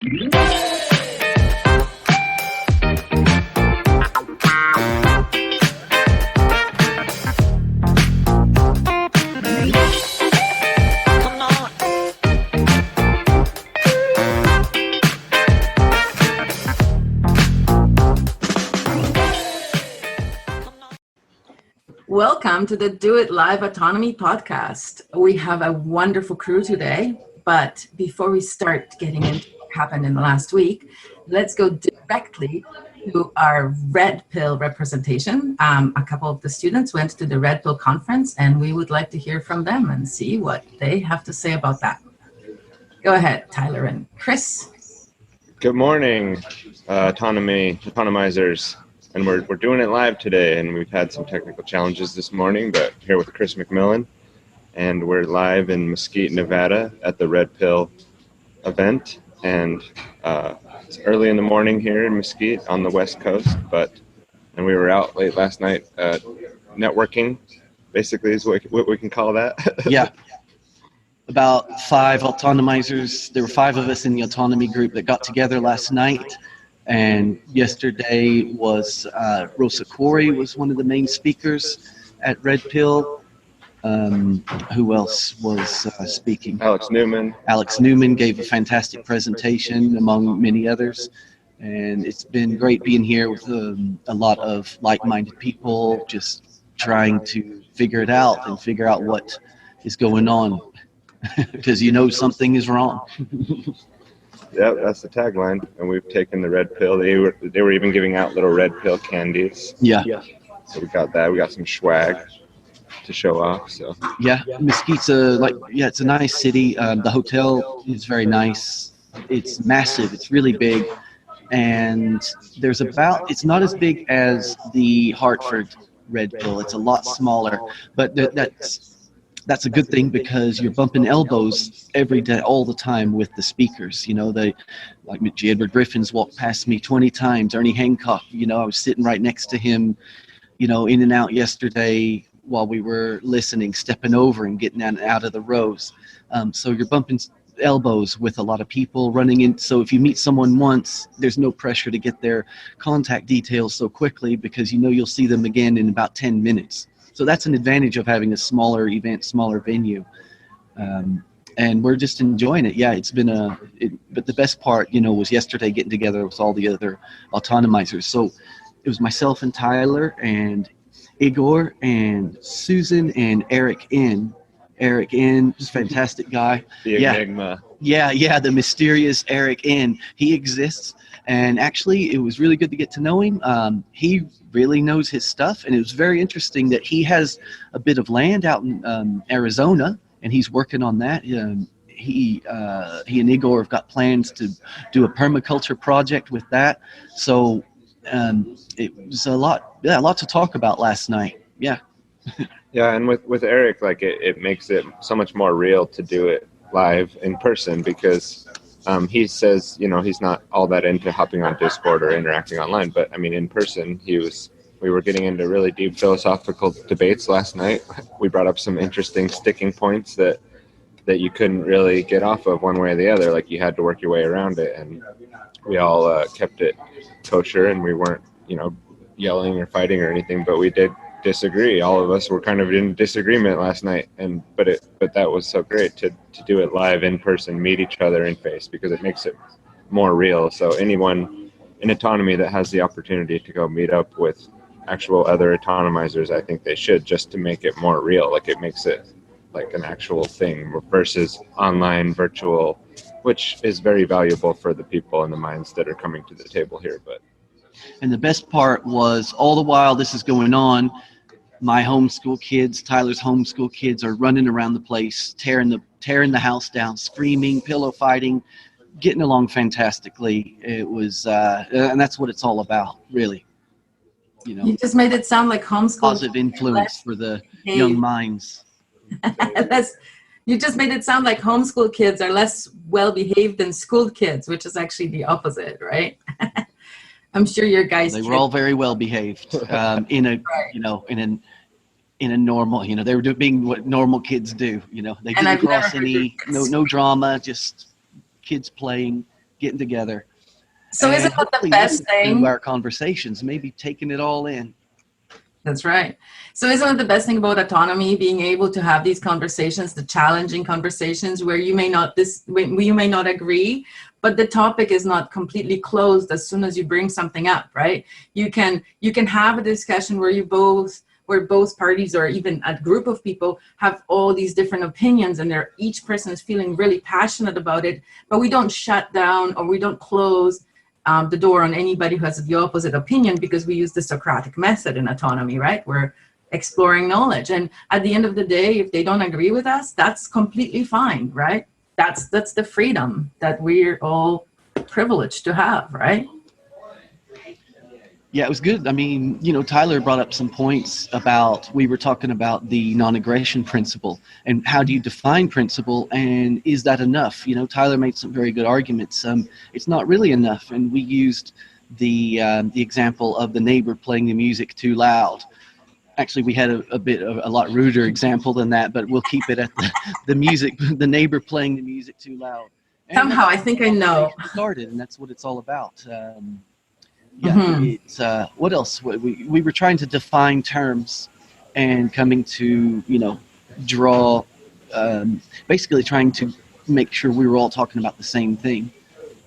Welcome to the Do It Live Autonomy podcast. We have a wonderful crew today, but before we start getting into what happened in the last week, let's go directly to our Red Pill representation. A couple of the students went to the Red Pill conference, and we would like to hear from them and see what they have to say about that. Go ahead, Tyler and Chris. Good morning, autonomizers. And we're doing it live today, and we've had some technical challenges this morning, but here with Chris McMillan, and we're live in Mesquite, Nevada at the Red Pill event, and it's early in the morning here in Mesquite on the West Coast, and we were out late last night networking, basically is what we can call that. Yeah. About 5 autonomizers. There were 5 of us in the autonomy group that got together last night. And yesterday was Rosa Quarry was one of the main speakers at Red Pill. Who else was speaking? Alex Newman. Alex Newman gave a fantastic presentation among many others. And it's been great being here with a lot of like-minded people just trying to figure it out and figure out what is going on. Because you know something is wrong. Yep, that's the tagline, and we've taken the Red Pill. They were even giving out little Red Pill candies. Yeah. So we got that. We got some swag to show off. So yeah, Mesquite's it's a nice city. The hotel is very nice. It's massive. It's really big, and it's not as big as the Hartford Red Pill. It's a lot smaller, but that's a good thing because you're bumping elbows every day, all the time with the speakers. You know, like G. Edward Griffin's walked past me 20 times. Ernie Hancock, I was sitting right next to him, in and out yesterday while we were listening, stepping over and getting out of the rows. So you're bumping elbows with a lot of people running in. So if you meet someone once, there's no pressure to get their contact details so quickly because you'll see them again in about 10 minutes. So that's an advantage of having a smaller event, smaller venue. And we're just enjoying it. Yeah, it's been but the best part, was yesterday getting together with all the other autonomizers. So it was myself and Tyler and Igor and Susan and Eric N. Eric N. is a fantastic guy. The enigma. Yeah, the mysterious Eric N. He exists. And actually, it was really good to get to know him. He really knows his stuff, and it was very interesting that he has a bit of land out in Arizona, and he's working on that. He and Igor have got plans to do a permaculture project with that. So it was a lot to talk about last night. Yeah. Yeah, and with Eric, it makes it so much more real to do it live in person because he says, he's not all that into hopping on Discord or interacting online, but I mean, in person, we were getting into really deep philosophical debates last night. We brought up some interesting sticking points that you couldn't really get off of one way or the other. Like you had to work your way around it, and we all kept it kosher, and we weren't, yelling or fighting or anything, but we did disagree. All of us were kind of in disagreement last night, but that was so great to do it live in person, meet each other in face, because it makes it more real. So anyone in autonomy that has the opportunity to go meet up with actual other autonomizers, I think they should, just to make it more real. Like it makes it like an actual thing versus online virtual, which is very valuable for the people and the minds that are coming to the table here. And the best part was, all the while this is going on, my homeschool kids, Tyler's homeschool kids, are running around the place, tearing the house down, screaming, pillow fighting, getting along fantastically. It was, and that's what it's all about, really. You just made it sound like homeschool. Positive influence for the young minds. You just made it sound like homeschool kids are less well-behaved than school kids, which is actually the opposite, right? I'm sure your guys. They were all very well behaved in a, right. in a normal, they were being what normal kids do. They didn't cross any, no drama, just kids playing. getting together. So isn't And that the hopefully best listening thing? to our conversations, maybe taking it all in. That's right. So isn't it the best thing about autonomy, being able to have these conversations, the challenging conversations where you may not agree, but the topic is not completely closed as soon as you bring something up, right? You can have a discussion where both parties or even a group of people have all these different opinions and each person is feeling really passionate about it, but we don't shut down or we don't close the door on anybody who has the opposite opinion, because we use the Socratic method in autonomy, right? We're exploring knowledge. And at the end of the day, if they don't agree with us, that's completely fine, right? That's the freedom that we're all privileged to have, right? Yeah, it was good. I mean, Tyler brought up some points about, we were talking about the non-aggression principle and how do you define principle, and is that enough? Tyler made some very good arguments. It's not really enough, and we used the example of the neighbor playing the music too loud. Actually, we had a lot ruder example than that, but we'll keep it at the music, the neighbor playing the music too loud. And somehow I think I know. Started, and that's what it's all about. It's what else? We were trying to define terms and coming to, draw, basically trying to make sure we were all talking about the same thing.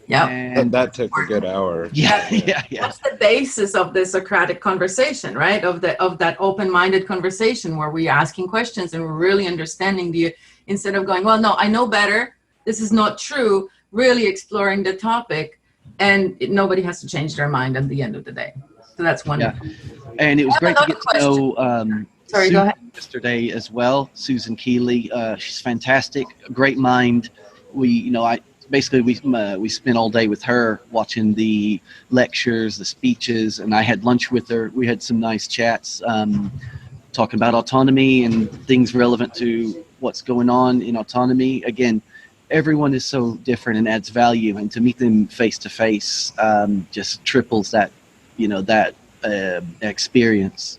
Yeah. And that took a good hour. Yeah. That's the basis of the Socratic conversation, right? Of that open-minded conversation where we're asking questions and we're really understanding instead of going, well, no, I know better, this is not true, really exploring the topic. And nobody has to change their mind at the end of the day. So that's wonderful. Yeah. And it was great to get to know Sorry, Susan go ahead. Yesterday as well. Susan Keeley, she's fantastic, a great mind. We spent all day with her watching the lectures, the speeches, and I had lunch with her. We had some nice chats talking about autonomy and things relevant to what's going on in autonomy. Again, everyone is so different and adds value, and to meet them face to face just triples that experience.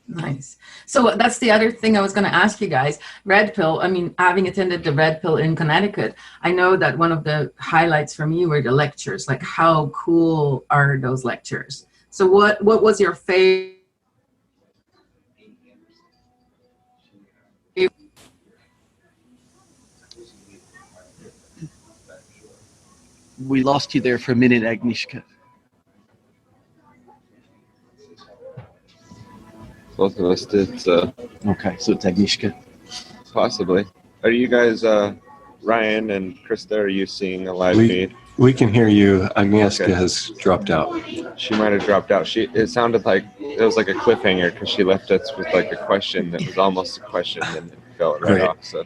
Nice. So that's the other thing I was going to ask you guys. Red Pill, I mean, having attended the Red Pill in Connecticut, I know that one of the highlights for me were the lectures. Like, how cool are those lectures? So what was your favorite? We lost you there for a minute, Agnieszka. Both of us did, so. Okay, so it's Agnieszka. Possibly. Are you guys, Ryan and Krista, are you seeing a live feed? We can hear you. Agnieszka has dropped out. She might have dropped out. It sounded like it was like a cliffhanger because she left us with like a question that was almost a question and it fell right off. So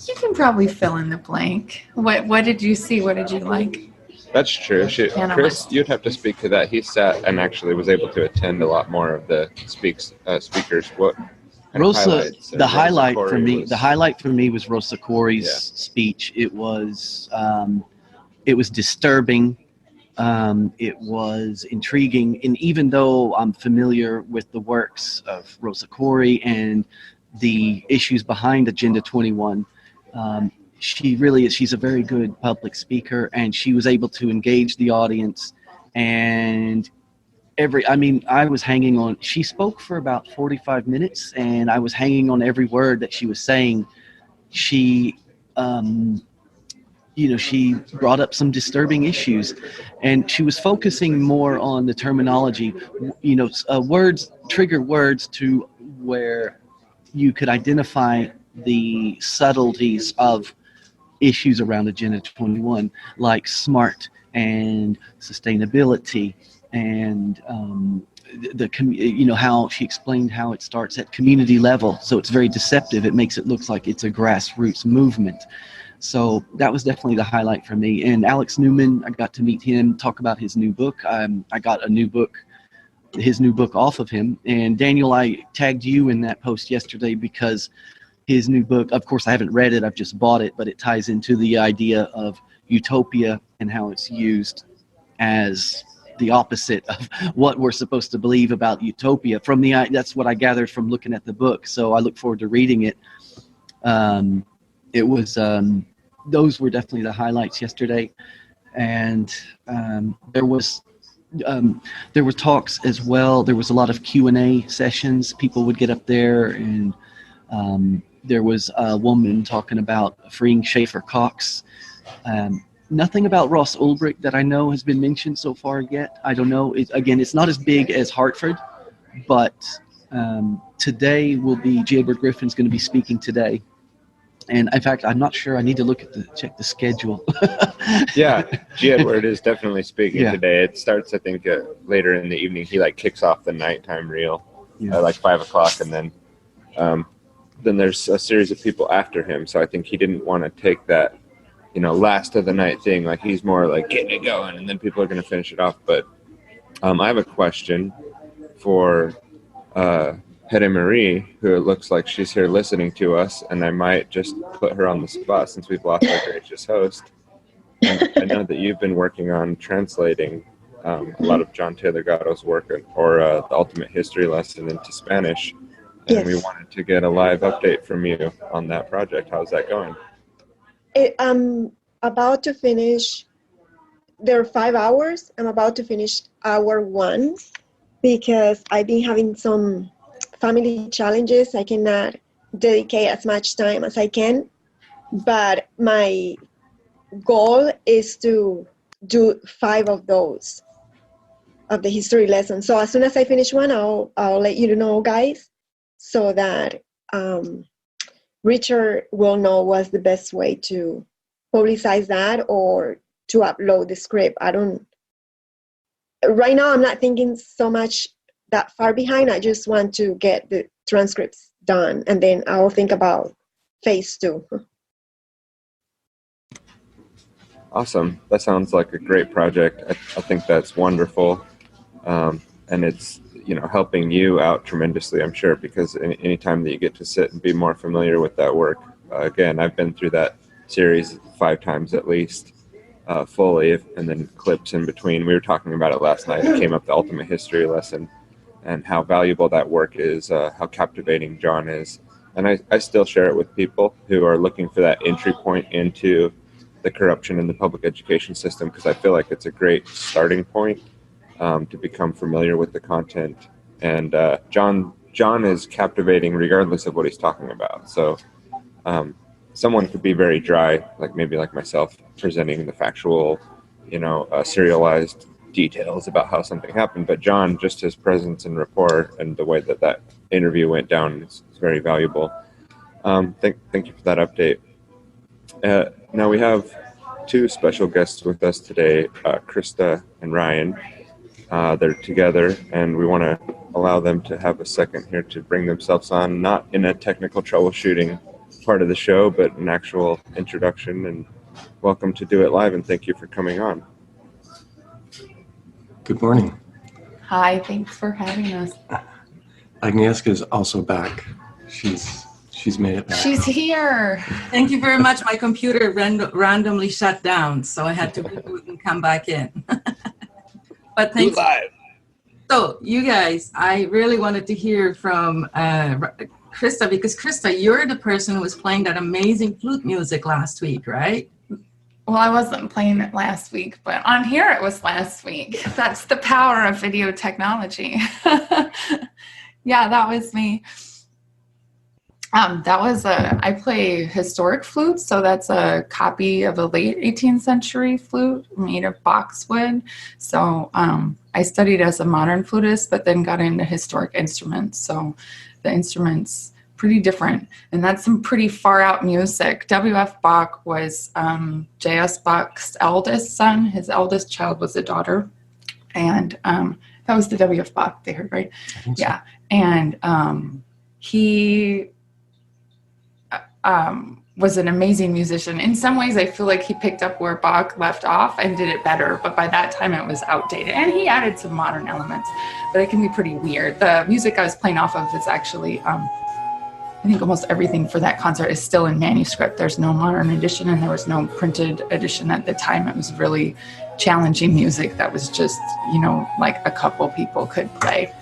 you can probably fill in the blank. What did you see? What did you like? that's true. Chris, you'd have to speak to that. He sat and actually was able to attend a lot more of the speakers. What Rosa, the highlight for me was Rosa Corey's speech. It was disturbing. It was intriguing, and even though I'm familiar with the works of Rosa Corey and the issues behind Agenda 21, she really is. She's a very good public speaker, and she was able to engage the audience. And I was hanging on. She spoke for about 45 minutes, and I was hanging on every word that she was saying. She she brought up some disturbing issues, and she was focusing more on the terminology, trigger words to where you could identify the subtleties of issues around Agenda 21, like SMART and sustainability, and how she explained how it starts at community level. So it's very deceptive. It makes it look like it's a grassroots movement. So that was definitely the highlight for me. And Alex Newman, I got to meet him, talk about his new book. I got his new book off of him. And Daniel, I tagged you in that post yesterday because his new book, of course, I haven't read it, I've just bought it, but it ties into the idea of utopia and how it's used as the opposite of what we're supposed to believe about utopia. That's what I gathered from looking at the book. So I look forward to reading it. Those were definitely the highlights yesterday. and there were talks as well. There was a lot of Q&A sessions. People would get up there, and there was a woman talking about freeing Schaefer Cox. Nothing about Ross Ulbricht that I know has been mentioned so far yet. I don't know. It's not as big as Hartford, but today will be, G. Edward Griffin's going to be speaking today. And in fact, I'm not sure. I need to check the schedule. Yeah, G. Edward is definitely speaking today. It starts, I think, later in the evening. He kicks off the nighttime reel at 5 o'clock, and then there's a series of people after him. So I think he didn't want to take that, last of the night thing. Like, he's more like getting it going, and then people are going to finish it off. But I have a question for Hede Marie, who it looks like she's here listening to us, and I might just put her on the spot since we've lost our gracious host. And I know that you've been working on translating a lot of John Taylor Gatto's work, or the Ultimate History Lesson, into Spanish, and we wanted to get a live update from you on that project. How's that going? I'm about to finish. There are 5 hours. I'm about to finish hour 1 because I've been having some family challenges. I cannot dedicate as much time as I can, but my goal is to do 5 of those, of the history lessons. So as soon as I finish one, I'll let you know, guys, so that Richard will know what's the best way to publicize that or to upload the script. Right now I'm not thinking so much that far behind. I just want to get the transcripts done, and then I'll think about phase 2. Awesome. That sounds like a great project. I think that's wonderful. And it's, helping you out tremendously, I'm sure, because any time that you get to sit and be more familiar with that work, again, I've been through that series 5 times at least, fully, and then clips in between. We were talking about it last night. It came up, the Ultimate History Lesson, and how valuable that work is, how captivating John is. And I still share it with people who are looking for that entry point into the corruption in the public education system, because I feel like it's a great starting point to become familiar with the content. And John is captivating regardless of what he's talking about. So someone could be very dry, maybe like myself, presenting the factual, serialized details about how something happened. But John, just his presence and rapport and the way that interview went down is very valuable. Thank you for that update. Now we have 2 special guests with us today, Krista and Ryan. They're together, and we want to allow them to have a second here to bring themselves on, not in a technical troubleshooting part of the show, but an actual introduction. And welcome to Do It Live, and thank you for coming on. Good morning. Hi, thanks for having us. Agnieszka is also back. She's made it back. She's here. Thank you very much. My computer randomly shut down, so I had to reboot and come back in. But thanks. Live. So you guys, I really wanted to hear from Krista, because Krista, you're the person who was playing that amazing flute music last week, right? Well, I wasn't playing it last week, but on here it was last week. That's the power of video technology. Yeah, that was me. I play historic flutes, so that's a copy of a late 18th century flute made of boxwood. So I studied as a modern flutist, but then got into historic instruments. So the instruments pretty different, and that's some pretty far out music. W.F. Bach was J.S. Bach's eldest son. His eldest child was a daughter, and that was the W.F. Bach they heard, right? Yeah, and he was an amazing musician. In some ways, I feel like he picked up where Bach left off and did it better, but by that time it was outdated. And he added some modern elements, but it can be pretty weird. The music I was playing off of is actually, I think almost everything for that concert is still in manuscript. There's no modern edition, and there was no printed edition at the time. It was really challenging music that was just, like a couple people could play.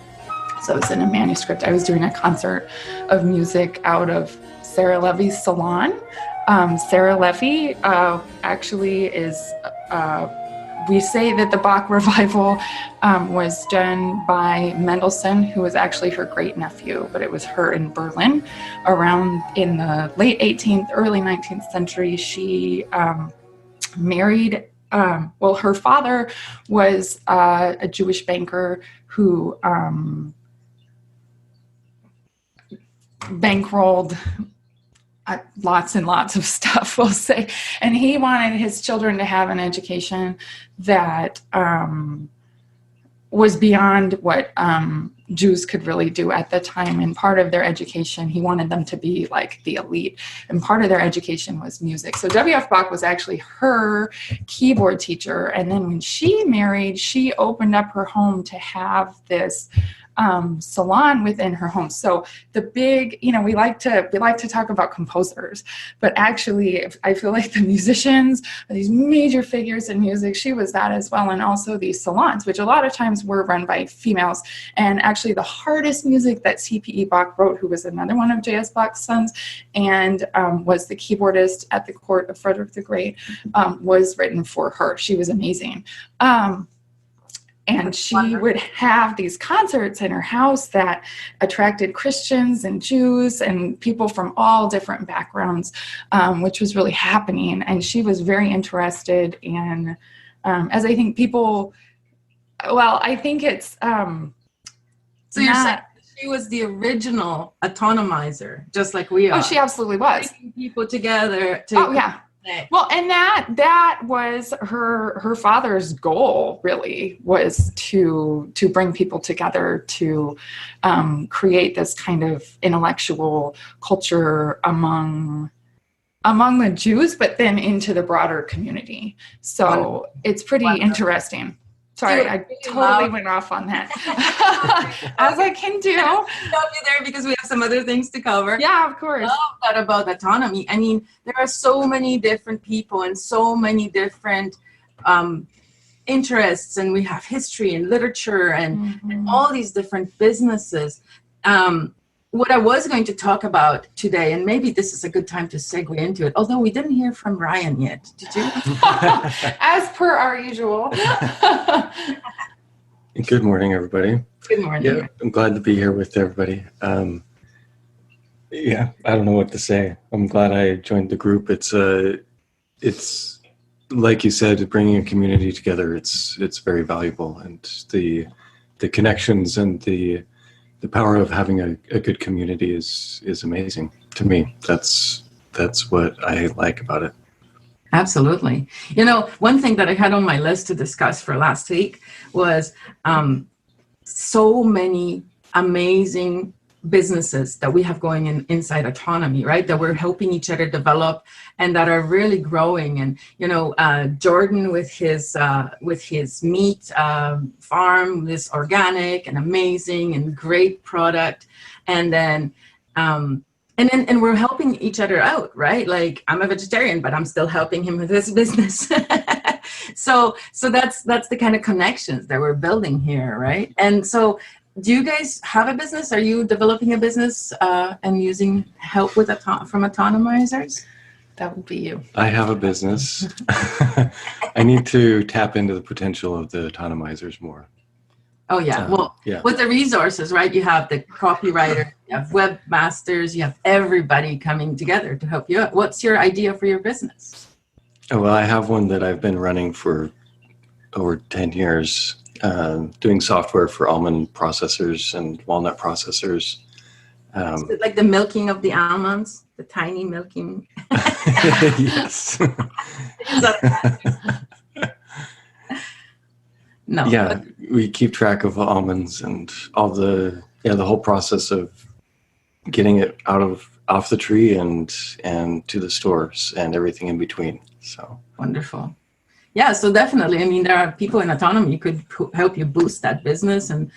So it's in a manuscript. I was doing a concert of music out of Sarah Levy's salon. Sarah Levy actually is we say that the Bach revival was done by Mendelssohn, who was actually her great nephew, but it was her in Berlin around in the late 18th, early 19th century. She married, well, her father was a Jewish banker who bankrolled lots and lots of stuff, we'll say. And he wanted his children to have an education that was beyond what Jews could really do at the time. And part of their education, he wanted them to be like the elite. And part of their education was music. So W.F. Bach was actually her keyboard teacher. And then when she married, she opened up her home to have this salon within her home. So the big, we like to talk about composers, but actually I feel like the musicians are these major figures in music. She was that as well. And also these salons, which a lot of times were run by females. And actually the hardest music that C.P.E. Bach wrote, who was another one of J.S. Bach's sons, and was the keyboardist at the court of Frederick the Great, was written for her. She was amazing. And she would have these concerts in her house that attracted Christians and Jews and people from all different backgrounds, which was really happening. And she was very interested in, as I think people, well, I think it's so you're saying she was the original autonomizer, just like we are. Oh, she absolutely was. Bringing people together to. Oh, yeah. Well, and that was her father's goal, really, was to bring people together to create this kind of intellectual culture among the Jews, but then into the broader community. So it's pretty interesting. Sorry, I totally went off on that. As I can do. Stop you there because we have some other things to cover. Yeah, of course. I love that about autonomy. I mean, there are so many different people and so many different interests, and we have history and literature and all these different businesses. What I was going to talk about today, and maybe this is a good time to segue into it, although we didn't hear from Ryan yet. Did you? As per our usual. Good morning, everybody. Good morning. Yeah, I'm glad to be here with everybody. Yeah, I don't know what to say. I'm glad I joined the group. It's like you said, bringing a community together. It's very valuable, and the connections and the power of having a good community is amazing to me. That's what I like about it. Absolutely. One thing that I had on my list to discuss for last week was so many amazing businesses that we have going inside autonomy, right? That we're helping each other develop and that are really growing. And, Jordan with his meat farm, this organic and amazing and great product. And then, and we're helping each other out, right? Like, I'm a vegetarian, but I'm still helping him with his business. So that's the kind of connections that we're building here, right? And so, do you guys have a business? Are you developing a business and using help from autonomizers? That would be you. I have a business. I need to tap into the potential of the autonomizers more. Oh, yeah. With the resources, right? You have the copywriter, you have webmasters, you have everybody coming together to help you out. What's your idea for your business? Oh, well, I have one that I've been running for over 10 years. Doing software for almond processors and walnut processors. Is it like the milking of the almonds? The tiny milking? Yes. No. Yeah, we keep track of almonds and all the whole process of getting it off the tree and to the stores and everything in between. So wonderful. Yeah, so definitely. I mean, there are people in autonomy who could help you boost that business. And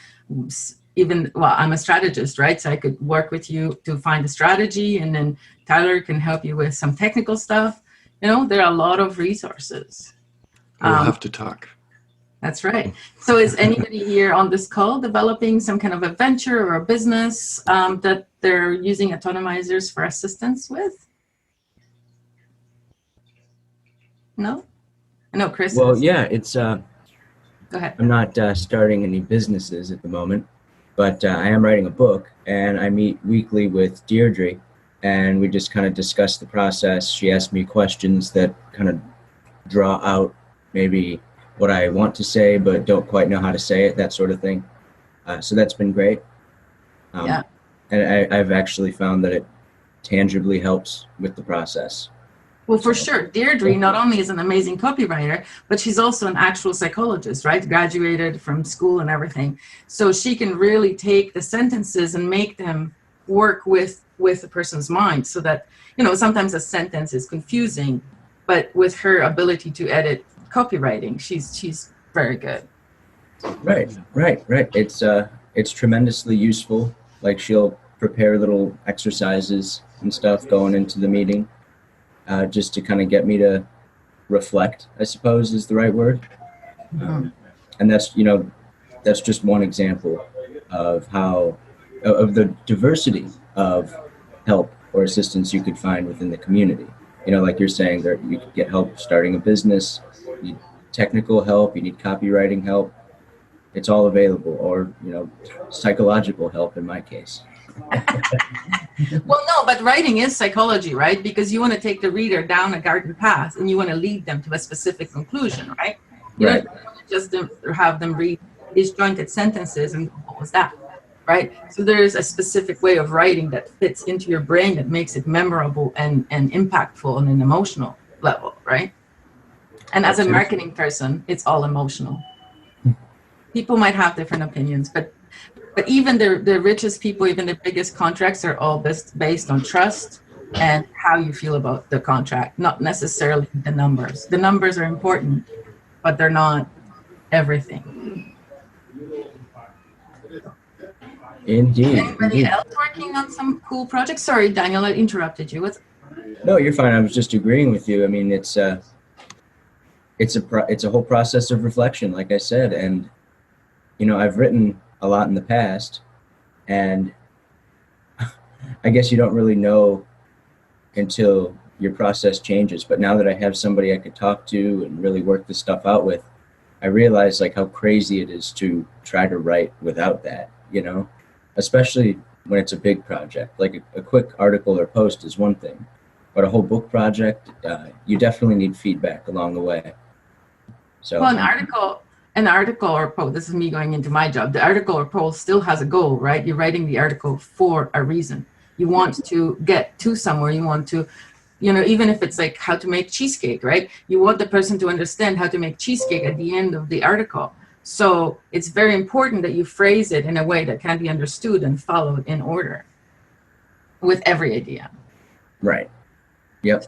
even, I'm a strategist, right? So I could work with you to find a strategy, and then Tyler can help you with some technical stuff. There are a lot of resources. We'll have to talk. That's right. So is anybody here on this call developing some kind of a venture or a business that they're using autonomizers for assistance with? No? I know Chris Well, is. yeah, it's Go ahead. I'm not starting any businesses at the moment, but I am writing a book, and I meet weekly with Deirdre, and we just kind of discuss the process. She asks me questions that kind of draw out maybe what I want to say but don't quite know how to say it, that sort of thing. So that's been great. Yeah. And I've actually found that it tangibly helps with the process. Well, for sure. Deirdre not only is an amazing copywriter, but she's also an actual psychologist, right? Graduated from school and everything. So she can really take the sentences and make them work with a person's mind, so that, you know, sometimes a sentence is confusing, but with her ability to edit copywriting, she's very good. Right. It's tremendously useful. Like, she'll prepare little exercises and stuff going into the meeting, just to kind of get me to reflect, I suppose is the right word. And that's just one example of how, of the diversity of help or assistance you could find within the community. You know, like you're saying, that you could get help starting a business, you need technical help, you need copywriting help. It's all available, or, you know, psychological help in my case. Well, no, but writing is psychology, right? Because you want to take the reader down a garden path and you want to lead them to a specific conclusion, right? You Right. don't just have them read disjointed sentences and what was that, right? So there's a specific way of writing that fits into your brain that makes it memorable and impactful on an emotional level, right? And as a marketing person, it's all emotional. People might have different opinions, but even the richest people, even the biggest contracts are all based on trust and how you feel about the contract, not necessarily the numbers. The numbers are important, but they're not everything. Indeed. Anybody else working on some cool projects? Sorry, Daniel, I interrupted you. No, you're fine. I was just agreeing with you. I mean, it's a whole process of reflection, like I said, and, you know, I've written a lot in the past, and I guess you don't really know until your process changes. But now that I have somebody I could talk to and really work this stuff out with, I realize like how crazy it is to try to write without that, you know, especially when it's a big project. Like a quick article or post is one thing, but a whole book project, you definitely need feedback along the way. So, well, an article or post, this is me going into my job, the article or post still has a goal, right? You're writing the article for a reason. You want to get to somewhere. You want to, you know, even if it's like how to make cheesecake, right? You want the person to understand how to make cheesecake at the end of the article. So it's very important that you phrase it in a way that can be understood and followed in order with every idea. Right. Yep.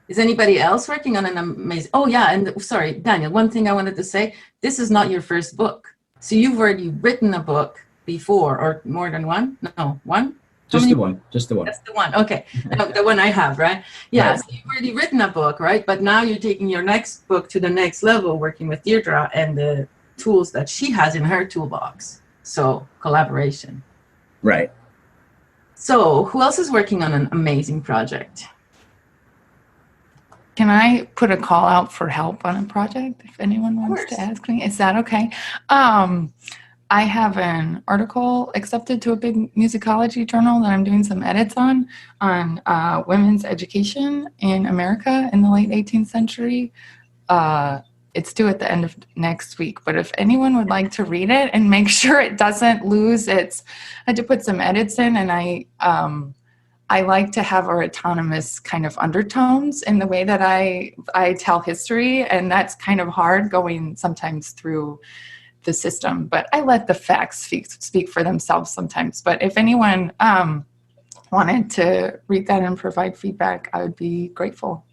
Is anybody else working on an amazing, oh yeah, and sorry, Daniel, one thing I wanted to say, this is not your first book. So you've already written a book before, or more than one? No, one? Just the one. That's the one, okay. The one I have, right? Yeah, Right. So you've already written a book, right? But now you're taking your next book to the next level, working with Deirdre and the tools that she has in her toolbox. So collaboration. Right. So who else is working on an amazing project? Can I put a call out for help on a project if anyone wants to ask me? Is that okay? I have an article accepted to a big musicology journal that I'm doing some edits on women's education in America in the late 18th century. It's due at the end of next week, but if anyone would like to read it and make sure it doesn't lose I had to put some edits in, and I like to have our autonomous kind of undertones in the way that I tell history, and that's kind of hard going sometimes through the system, but I let the facts speak for themselves sometimes. But if anyone wanted to read that and provide feedback, I would be grateful.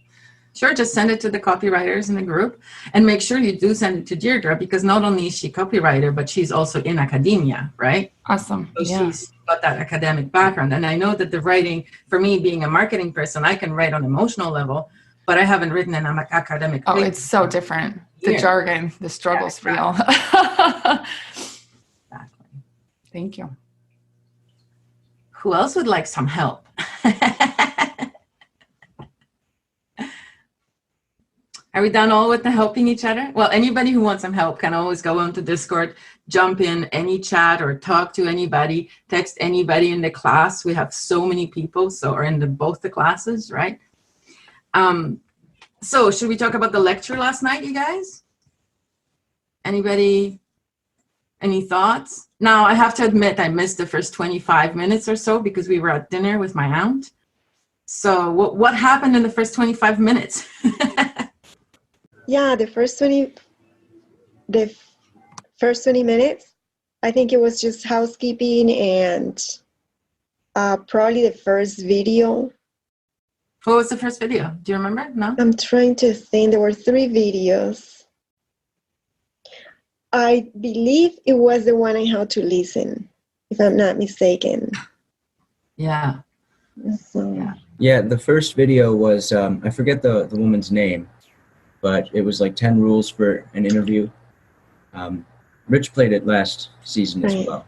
Sure, just send it to the copywriters in the group, and make sure you do send it to Deirdre, because not only is she copywriter, but she's also in academia, right? Awesome. So Yeah. she's got that academic background. And I know that the writing, for me being a marketing person, I can write on emotional level, but I haven't written an academic Oh, paper. it's so different. The Yeah. jargon, the struggle's real. Exactly. Thank you. Who else would like some help? Are we done all with the helping each other? Well, anybody who wants some help can always go onto Discord, jump in any chat or talk to anybody, text anybody in the class. We have so many people, or in both the classes, right? So should we talk about the lecture last night, you guys? Anybody, any thoughts? Now, I have to admit, I missed the first 25 minutes or so because we were at dinner with my aunt. So what happened in the first 25 minutes? Yeah, the first 20 minutes, I think it was just housekeeping and probably the first video. What was the first video? Do you remember? No? I'm trying to think. There were 3 videos. I believe it was the one on how to listen, if I'm not mistaken. Yeah. So. Yeah, the first video was, I forget the woman's name, but it was like 10 rules for an interview. Rich played it last season as well.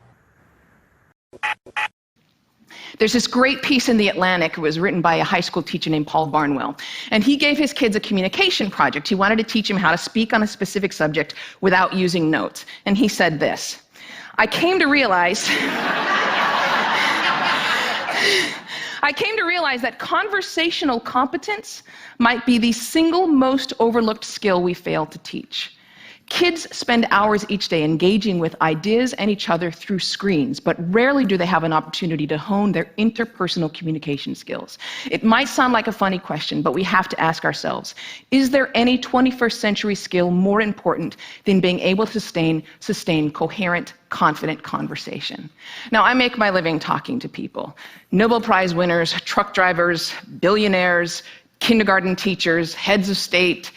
There's this great piece in The Atlantic. It was written by a high school teacher named Paul Barnwell. And he gave his kids a communication project. He wanted to teach them how to speak on a specific subject without using notes. And he said this: I came to realize that conversational competence might be the single most overlooked skill we fail to teach. Kids spend hours each day engaging with ideas and each other through screens, but rarely do they have an opportunity to hone their interpersonal communication skills. It might sound like a funny question, but we have to ask ourselves, is there any 21st century skill more important than being able to sustain coherent, confident conversation? Now, I make my living talking to people. Nobel Prize winners, truck drivers, billionaires, kindergarten teachers, heads of state,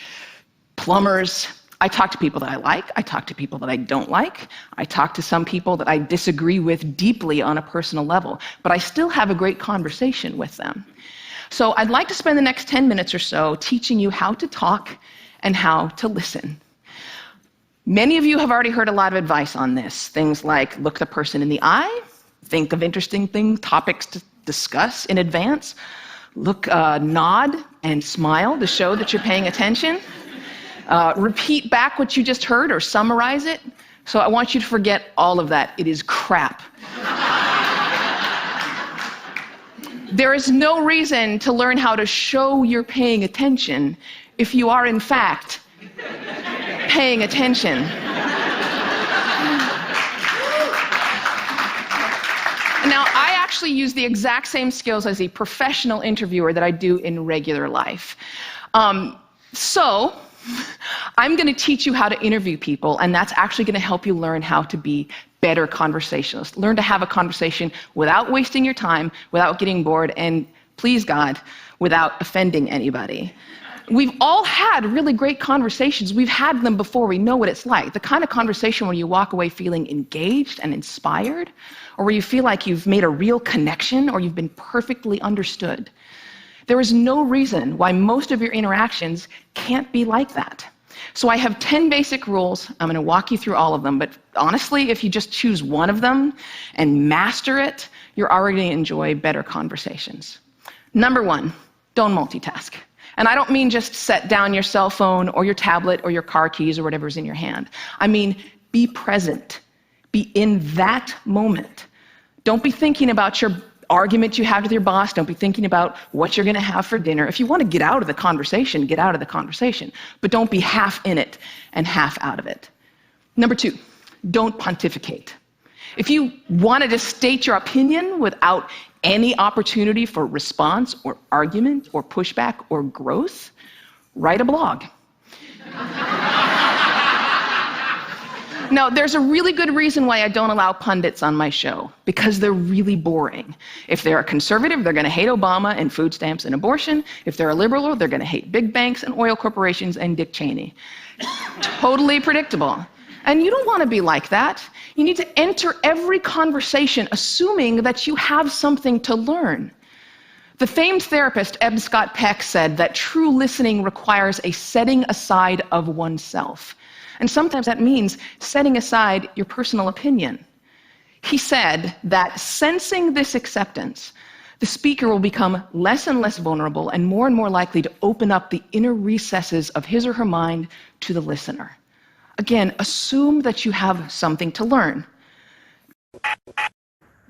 plumbers. I talk to people that I like. I talk to people that I don't like. I talk to some people that I disagree with deeply on a personal level, but I still have a great conversation with them. So I'd like to spend the next 10 minutes or so teaching you how to talk and how to listen. Many of you have already heard a lot of advice on this. Things like look the person in the eye, think of interesting topics to discuss in advance, nod and smile to show that you're paying attention. Repeat back what you just heard or summarize it. So I want you to forget all of that. It is crap. There is no reason to learn how to show you're paying attention if you are, in fact, paying attention. Now, I actually use the exact same skills as a professional interviewer that I do in regular life. So I'm going to teach you how to interview people, and that's actually going to help you learn how to be better conversationalists. Learn to have a conversation without wasting your time, without getting bored, and please God, without offending anybody. We've all had really great conversations. We've had them before. We know what it's like. The kind of conversation where you walk away feeling engaged and inspired, or where you feel like you've made a real connection or you've been perfectly understood. There is no reason why most of your interactions can't be like that. So I have 10 basic rules. I'm going to walk you through all of them, but honestly, if you just choose one of them and master it, you're already going to enjoy better conversations. Number 1, don't multitask. And I don't mean just set down your cell phone or your tablet or your car keys or whatever's in your hand. I mean, be present. Be in that moment. Don't be thinking about your argument you have with your boss. Don't be thinking about what you're going to have for dinner. If you want to get out of the conversation, get out of the conversation. But don't be half in it and half out of it. Number 2, don't pontificate. If you wanted to state your opinion without any opportunity for response or argument or pushback or growth, write a blog. Now, there's a really good reason why I don't allow pundits on my show, because they're really boring. If they're a conservative, they're going to hate Obama and food stamps and abortion. If they're a liberal, they're going to hate big banks and oil corporations and Dick Cheney. Totally predictable. And you don't want to be like that. You need to enter every conversation assuming that you have something to learn. The famed therapist Eb Scott Peck said that true listening requires a setting aside of oneself. And sometimes that means setting aside your personal opinion. He said that sensing this acceptance, The speaker will become less and less vulnerable and more likely to open up the inner recesses of his or her mind to the listener. Again, assume that you have something to learn.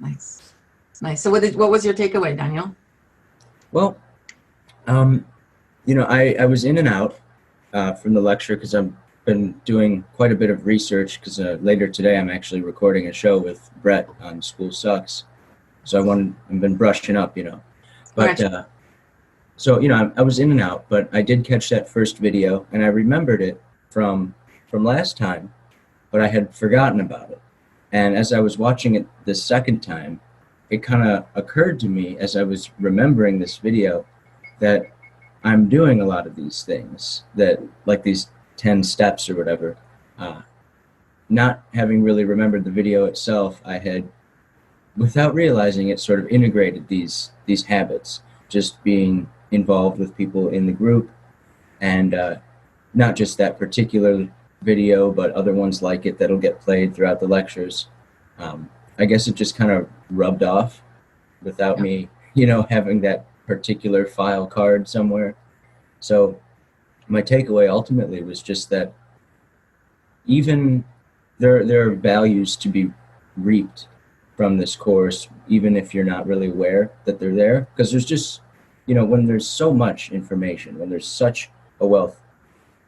Nice. Nice. So what was your takeaway, Daniel? Well, I was in and out from the lecture because I've been doing quite a bit of research because later today I'm actually recording a show with Brett on School Sucks. So I've been brushing up, But I was in and out, but I did catch that first video and I remembered it from last time, but I had forgotten about it. And as I was watching it the second time, it kind of occurred to me as I was remembering this video that I'm doing a lot of these things, that like these 10 steps or whatever. Not having really remembered the video itself, I had, without realizing it, sort of integrated these habits, just being involved with people in the group, and not just that particular video, but other ones like it that'll get played throughout the lectures. I guess it just kind of rubbed off without me, having that particular file card somewhere. So my takeaway ultimately was just that even there are values to be reaped from this course, even if you're not really aware that they're there, because there's just, when there's so much information, when there's such a wealth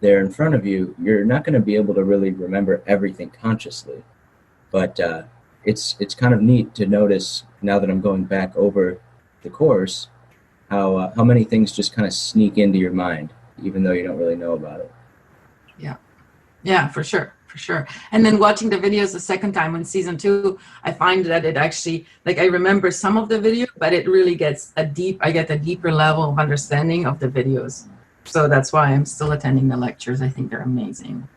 there in front of you, you're not going to be able to really remember everything consciously. But it's kind of neat to notice now that I'm going back over the course, how many things just kind of sneak into your mind, even though you don't really know about it. Yeah, for sure. And then watching the videos the second time in season 2, I find that it actually, I remember some of the video, but it really gets I get a deeper level of understanding of the videos. So that's why I'm still attending the lectures. I think they're amazing.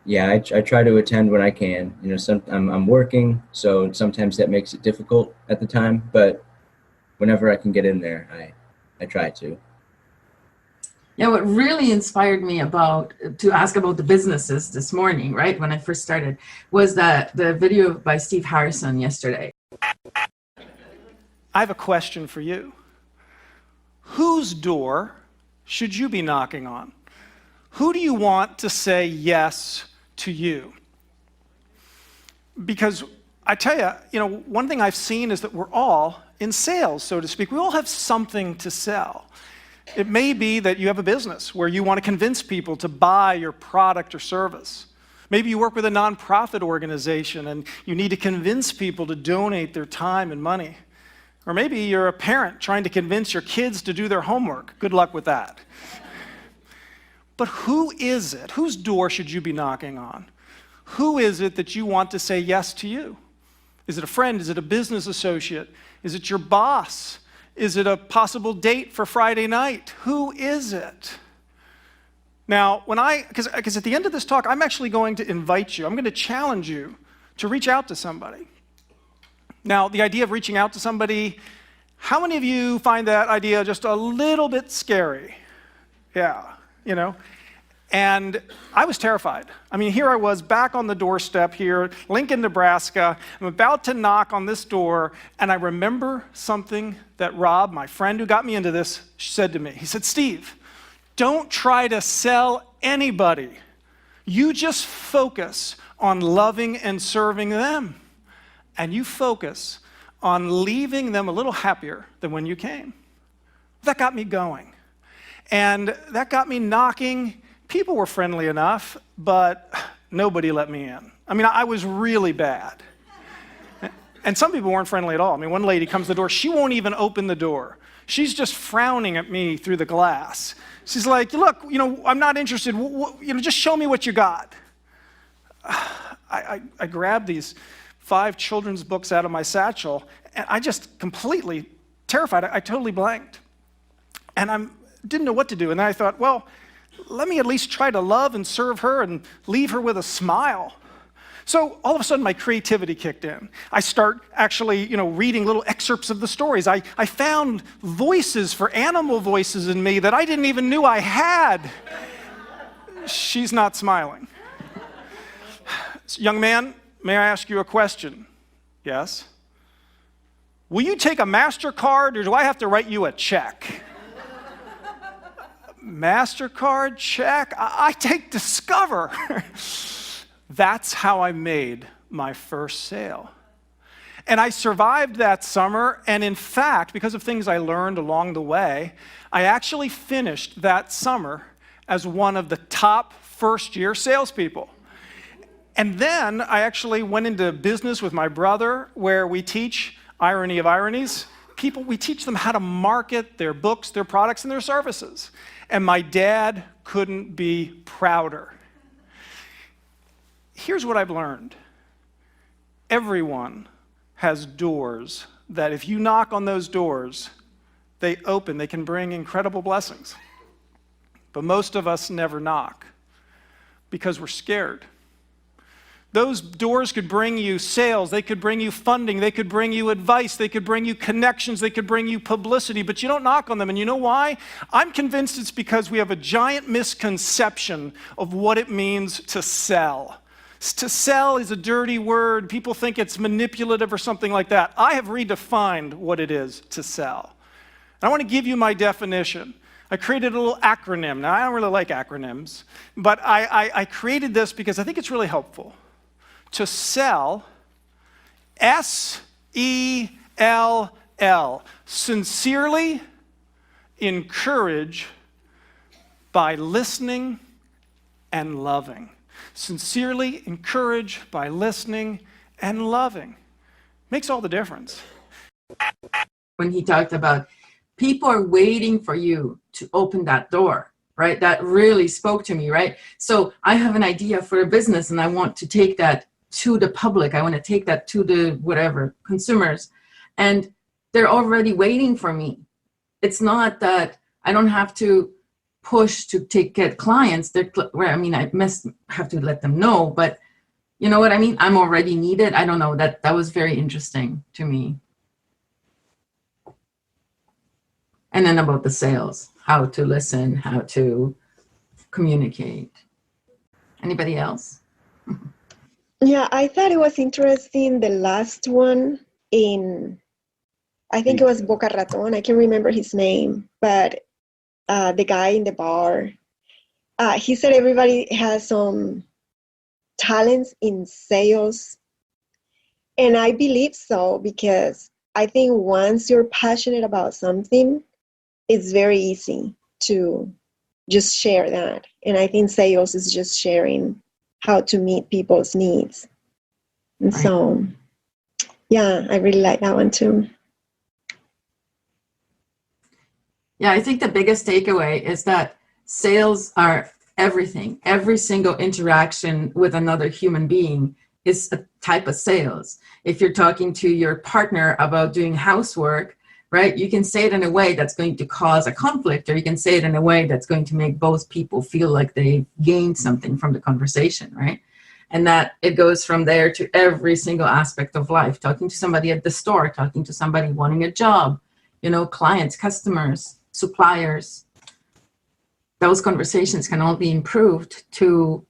Yeah, I try to attend when I can. I'm working, so sometimes that makes it difficult at the time, but whenever I can get in there, I try to. Yeah, what really inspired me to ask about the businesses this morning, right, when I first started, was the video by Steve Harrison yesterday. I have a question for you. Whose door should you be knocking on? Who do you want to say yes to you? Because I tell you, one thing I've seen is that we're all in sales, so to speak. We all have something to sell. It may be that you have a business where you want to convince people to buy your product or service. Maybe you work with a nonprofit organization and you need to convince people to donate their time and money. Or maybe you're a parent trying to convince your kids to do their homework. Good luck with that. But who is it? Whose door should you be knocking on? Who is it that you want to say yes to you? Is it a friend? Is it a business associate? Is it your boss? Is it a possible date for Friday night? Who is it? Now, because at the end of this talk, I'm actually going to invite you, I'm going to challenge you to reach out to somebody. Now, the idea of reaching out to somebody, how many of you find that idea just a little bit scary? Yeah, And I was terrified. Here I was back on the doorstep here, Lincoln, Nebraska. I'm about to knock on this door, and I remember something that Rob, my friend who got me into this, said to me. He said, Steve, don't try to sell anybody. You just focus on loving and serving them. And you focus on leaving them a little happier than when you came. That got me going. And that got me knocking. People were friendly enough, but nobody let me in. I was really bad. And some people weren't friendly at all. One lady comes to the door, she won't even open the door. She's just frowning at me through the glass. She's like, look, I'm not interested. Just show me what you got. I grabbed these 5 children's books out of my satchel, and I just completely terrified. I totally blanked. And I didn't know what to do. And then I thought, well, let me at least try to love and serve her and leave her with a smile. So all of a sudden, my creativity kicked in. I start actually, reading little excerpts of the stories. I found voices for animal voices in me that I didn't even knew I had. She's not smiling. Young man, may I ask you a question? Yes. will you take a MasterCard or do I have to write you a check? MasterCard, check, I take Discover. That's how I made my first sale. And I survived that summer, and in fact, because of things I learned along the way, I actually finished that summer as one of the top first-year salespeople. And then I actually went into business with my brother, where we teach, irony of ironies, people, we teach them how to market their books, their products, and their services. And my dad couldn't be prouder. Here's what I've learned. Everyone has doors that if you knock on those doors, they open, they can bring incredible blessings. But most of us never knock because we're scared. Those doors could bring you sales, they could bring you funding, they could bring you advice, they could bring you connections, they could bring you publicity, but you don't knock on them. And you know why? I'm convinced it's because we have a giant misconception of what it means to sell. To sell is a dirty word. People think it's manipulative or something like that. I have redefined what it is to sell. And I want to give you my definition. I created a little acronym. Now, I don't really like acronyms, but I created this because I think it's really helpful. To sell, S-E-L-L, sincerely encourage by listening and loving. Sincerely encourage by listening and loving. Makes all the difference. When he talked about people are waiting for you to open that door, right? That really spoke to me, right? So I have an idea for a business and I want to take that to the public. I want to take that to the whatever, consumers. And they're already waiting for me. It's not that I don't have to push to get clients. I mean, I must have to let them know, but you know what I mean? I'm already needed. I don't know, that was very interesting to me. And then about the sales, how to listen, how to communicate. Anybody else? Yeah, I thought it was interesting, the last one I think it was Boca Raton, I can't remember his name, but the guy in the bar, he said everybody has some talents in sales. And I believe so, because I think once you're passionate about something, it's very easy to just share that. And I think sales is just sharing how to meet people's needs. And so, yeah, I really like that one too. Yeah, I think the biggest takeaway is that sales are everything. Every single interaction with another human being is a type of sales. If you're talking to your partner about doing housework, right, you can say it in a way that's going to cause a conflict, or you can say it in a way that's going to make both people feel like they gained something from the conversation, right? And that it goes from there to every single aspect of life. Talking to somebody at the store, talking to somebody wanting a job, you know, clients, customers, suppliers. Those conversations can all be improved to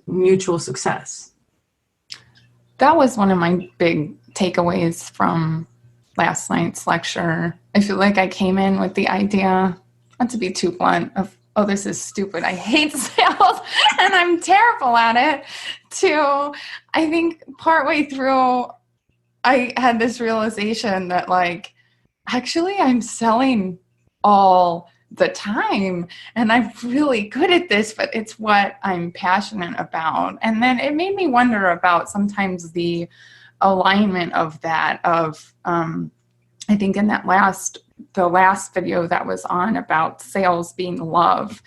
mutual success. That was one of my big takeaways from last night's lecture. I feel like I came in with the idea, not to be too blunt, of, oh, this is stupid, I hate sales, and I'm terrible at it, to, I think partway through, I had this realization that, like, actually I'm selling all the time and I'm really good at this, but it's what I'm passionate about. And then it made me wonder about sometimes the alignment of that, of I think in that the last video that was on about sales being love.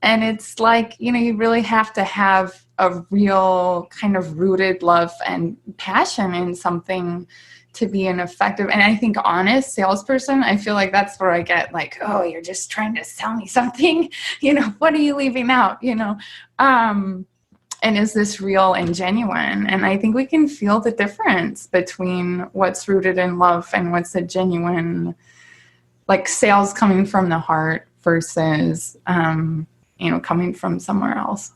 And it's like, you know, you really have to have a real kind of rooted love and passion in something to be an effective, and I think honest salesperson. I feel like that's where I get like, oh, you're just trying to sell me something, you know, what are you leaving out, you know? And is this real and genuine? And I think we can feel the difference between what's rooted in love and what's a genuine, like, sales coming from the heart versus, you know, coming from somewhere else.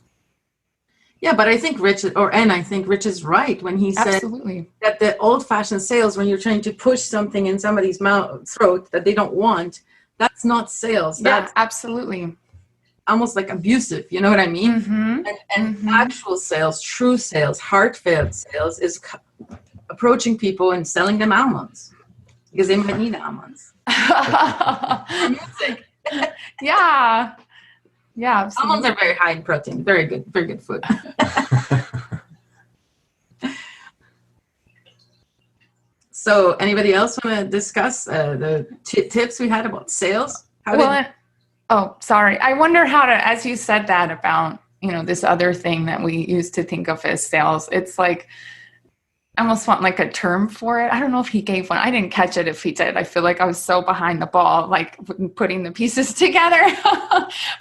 Yeah, but I think Rich is right when he said Absolutely. that the old-fashioned sales, when you're trying to push something in somebody's throat that they don't want, that's not sales. That's absolutely. almost like abusive. You know what I mean? Mm-hmm. And actual sales, true sales, heartfelt sales is approaching people and selling them almonds because they might need almonds. Or music. Yeah. Yeah, absolutely. Almonds are very high in protein. Very good food. So anybody else want to discuss the tips we had about sales? Oh, sorry. I wonder how to, as you said that about, this other thing that we used to think of as sales, it's like, I almost want like a term for it. I don't know if he gave one. I didn't catch it if he did. I feel like I was so behind the ball, like putting the pieces together.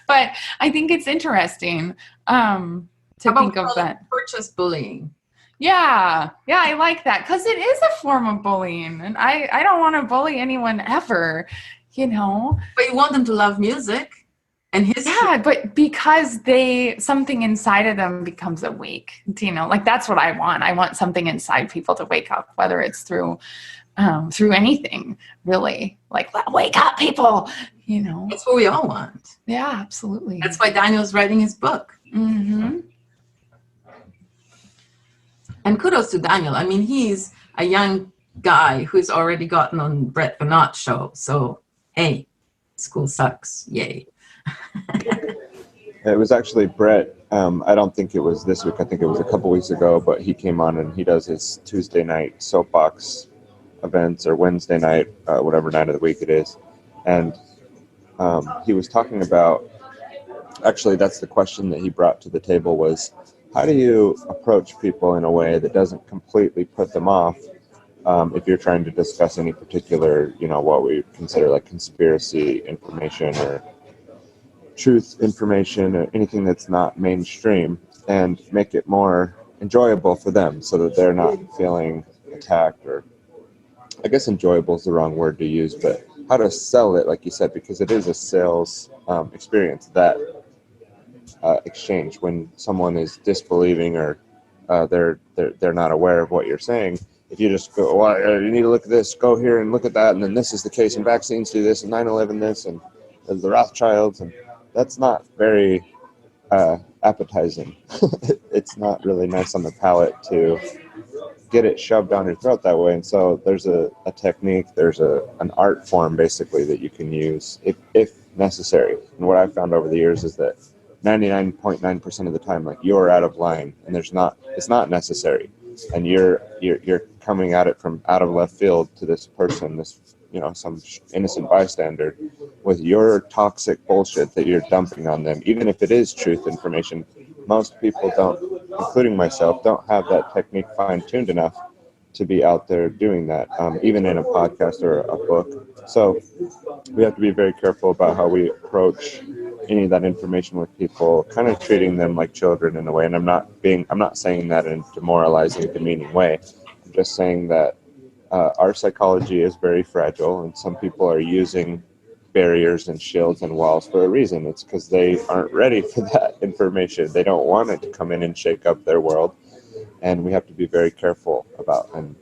But I think it's interesting to think of that. Purchase bullying. Yeah, I like that because it is a form of bullying. And I don't want to bully anyone ever, But you want them to love music and history. Yeah, but because something inside of them becomes awake, like that's what I want. I want something inside people to wake up, whether it's through anything, really. Like, wake up, people, That's what we all want. Yeah, absolutely. That's why Daniel's writing his book. Mm-hmm. And kudos to Daniel. I mean, he's a young guy who's already gotten on Brett Veinotte show. So, hey, school sucks. Yay. It was actually Brett. I don't think it was this week. I think it was a couple weeks ago, but he came on and he does his Tuesday night soapbox events or Wednesday night, whatever night of the week it is. And he was talking about, actually, that's the question that he brought to the table was, how do you approach people in a way that doesn't completely put them off if you're trying to discuss any particular, what we consider like conspiracy information or truth information or anything that's not mainstream, and make it more enjoyable for them so that they're not feeling attacked, or I guess enjoyable is the wrong word to use, but how to sell it, like you said, because it is a sales experience, that exchange when someone is disbelieving or they're not aware of what you're saying. If you just go, well, you need to look at this, go here and look at that, and then this is the case, and vaccines do this, and 9/11 this, and the Rothschilds, and that's not very appetizing. It's not really nice on the palate to get it shoved down your throat that way. And so there's a technique, there's an art form basically that you can use if necessary. And what I've found over the years is that 99.9% of the time, like, you're out of line, and it's not necessary, and you're coming at it from out of left field to this person, this some innocent bystander, with your toxic bullshit that you're dumping on them. Even if it is truth information, most people don't, including myself, don't have that technique fine-tuned enough to be out there doing that, even in a podcast or a book. So we have to be very careful about how we approach any of that information with people, kind of treating them like children in a way. And I'm not saying that in a demoralizing, demeaning way. I'm just saying that our psychology is very fragile, and some people are using barriers and shields and walls for a reason. It's because they aren't ready for that information. They don't want it to come in and shake up their world, and we have to be very careful about and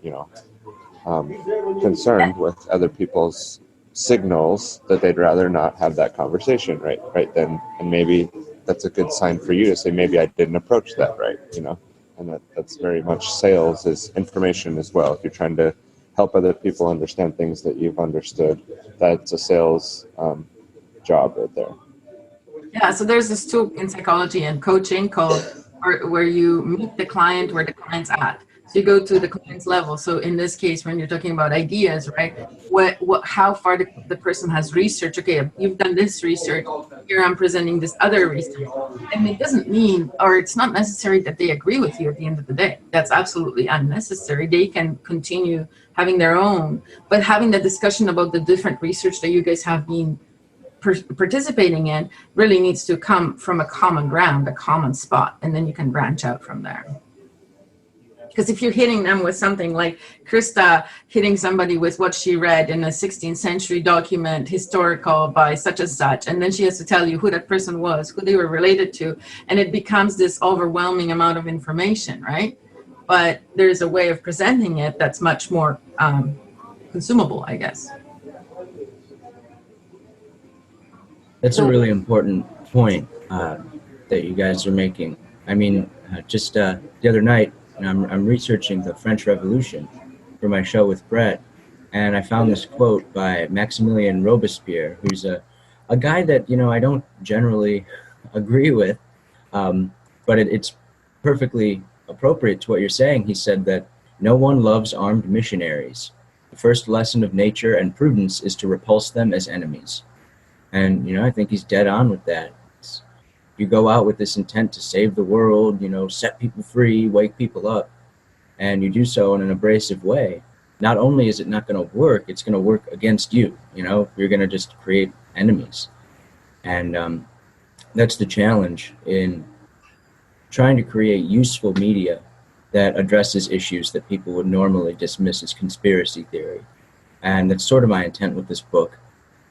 concerned with other people's signals that they'd rather not have that conversation right then. And maybe that's a good sign for you to say, maybe I didn't approach that right, and that's very much sales is information as well. If you're trying to help other people understand things that you've understood, that's a sales job right there. Yeah, so there's this tool in psychology and coaching called where you meet the client where the client's at. So you go to the client's level. So in this case, when you're talking about ideas, right? How far the person has researched. Okay, you've done this research. Here I'm presenting this other research. And it doesn't mean, or it's not necessary that they agree with you at the end of the day. That's absolutely unnecessary. They can continue having their own, but having the discussion about the different research that you guys have been participating in really needs to come from a common ground, a common spot, and then you can branch out from there. Because if you're hitting them with something like Krista hitting somebody with what she read in a 16th century document, historical by such and such, and then she has to tell you who that person was, who they were related to, and it becomes this overwhelming amount of information, right? But there's a way of presenting it that's much more consumable, I guess. That's a really important point that you guys are making. I mean, just the other night, I'm researching the French Revolution for my show with Brett, and I found this quote by Maximilien Robespierre, who's a guy that, you know, I don't generally agree with, but it's perfectly appropriate to what you're saying. He said that no one loves armed missionaries. The first lesson of nature and prudence is to repulse them as enemies. And, you know, I think he's dead on with that. You go out with this intent to save the world, you know, set people free, wake people up, and you do so in an abrasive way. Not only is it not going to work, it's going to work against you. You know, you're going to just create enemies. And that's the challenge in trying to create useful media that addresses issues that people would normally dismiss as conspiracy theory. And that's sort of my intent with this book,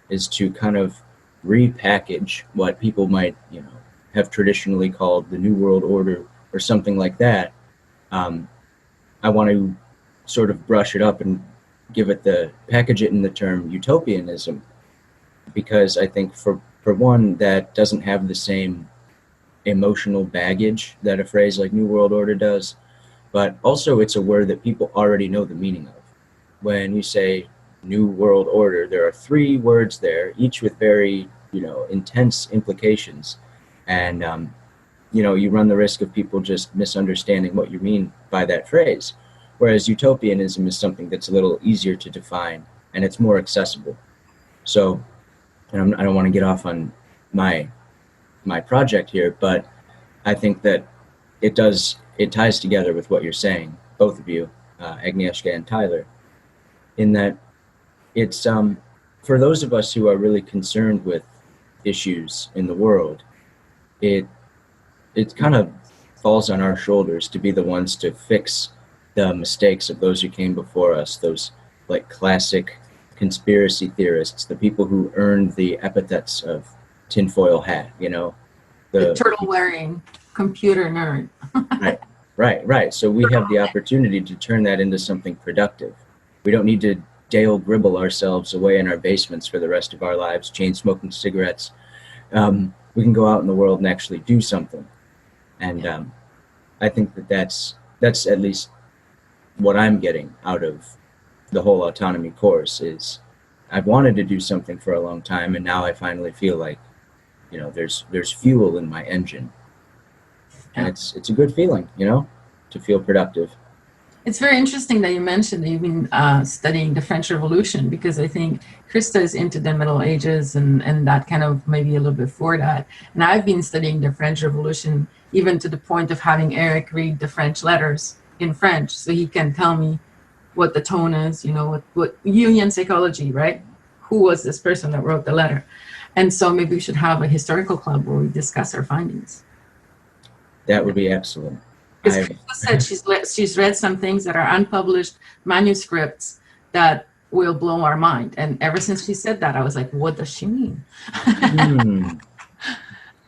is to kind of repackage what people might, you know, have traditionally called the New World Order or something like that. I want to sort of brush it up and package it in the term utopianism, because I think for one, that doesn't have the same emotional baggage that a phrase like New World Order does, but also it's a word that people already know the meaning of. When you say New World Order, there are 3 words there, each with very, you know, intense implications. And, you know, you run the risk of people just misunderstanding what you mean by that phrase. Whereas utopianism is something that's a little easier to define, and it's more accessible. So, and I don't want to get off on my project here, but I think that it ties together with what you're saying, both of you, Agnieszka and Tyler, in that it's for those of us who are really concerned with issues in the world, it kind of falls on our shoulders to be the ones to fix the mistakes of those who came before us, those like classic conspiracy theorists, the people who earned the epithets of tinfoil hat, you know, the turtle wearing computer nerd. Right. So we have the opportunity to turn that into something productive. We don't need to Dale Gribble ourselves away in our basements for the rest of our lives, chain smoking cigarettes. We can go out in the world and actually do something. And I think that's at least what I'm getting out of the whole autonomy course. Is I've wanted to do something for a long time, and now I finally feel like, you know, there's fuel in my engine. And it's a good feeling, you know, to feel productive. It's very interesting that you mentioned that you've been studying the French Revolution, because I think Krista is into the Middle Ages and that kind of maybe a little bit before that. And I've been studying the French Revolution even to the point of having Eric read the French letters in French so he can tell me what the tone is, you know, what Jungian psychology, right? Who was this person that wrote the letter? And so maybe we should have a historical club where we discuss our findings. That would be excellent. Because Krista said she's read some things that are unpublished manuscripts that will blow our mind. And ever since she said that, I was like, what does she mean?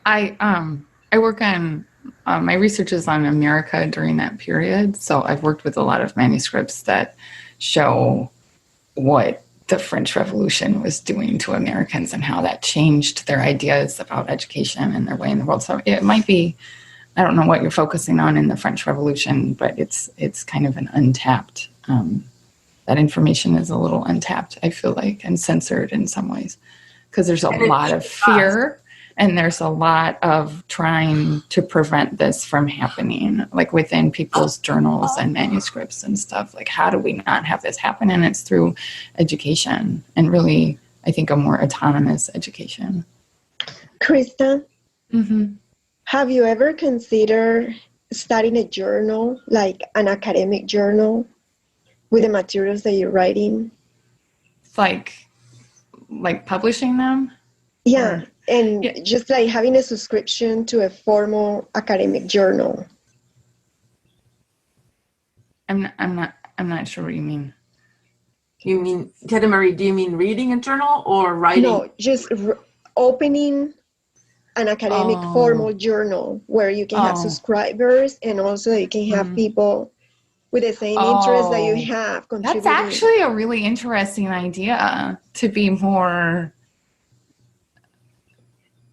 I work on, my research is on America during that period. So I've worked with a lot of manuscripts that show what the French Revolution was doing to Americans and how that changed their ideas about education and their way in the world. So it might be, I don't know what you're focusing on in the French Revolution, but it's kind of an untapped, that information is a little untapped, I feel like, and censored in some ways, because there's a lot of fear and there's a lot of trying to prevent this from happening, like within people's journals and manuscripts and stuff. Like, how do we not have this happen? And it's through education, and really, I think, a more autonomous education. Krista? Mm-hmm. Have you ever considered starting a journal, like an academic journal, with the materials that you're writing? Like publishing them? Yeah, and just like having a subscription to a formal academic journal. I'm not sure what you mean. You mean, Teta Marie, do you mean reading a journal or writing? No, just opening an academic formal journal where you can have subscribers, and also you can have people with the same interests that you have contributing. That's actually a really interesting idea, to be more.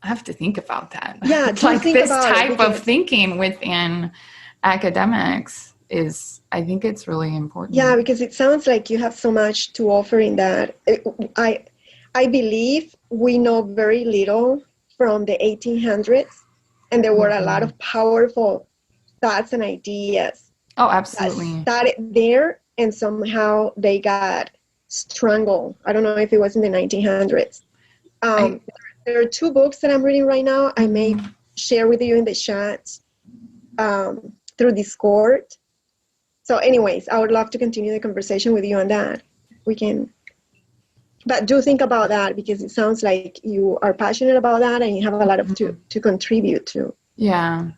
I have to think about that. Yeah, like think this about type of thinking within academics is, I think it's really important. Yeah, because it sounds like you have so much to offer in that. I believe we know very little from the 1800s, and there were a lot of powerful thoughts and ideas. Oh, absolutely. That started there, and somehow they got strangled. I don't know if it was in the 1900s. There are 2 books that I'm reading right now. I may share with you in the chat through Discord. So anyways, I would love to continue the conversation with you on that. We can, but do think about that, because it sounds like you are passionate about that and you have a lot of to contribute to. Yeah.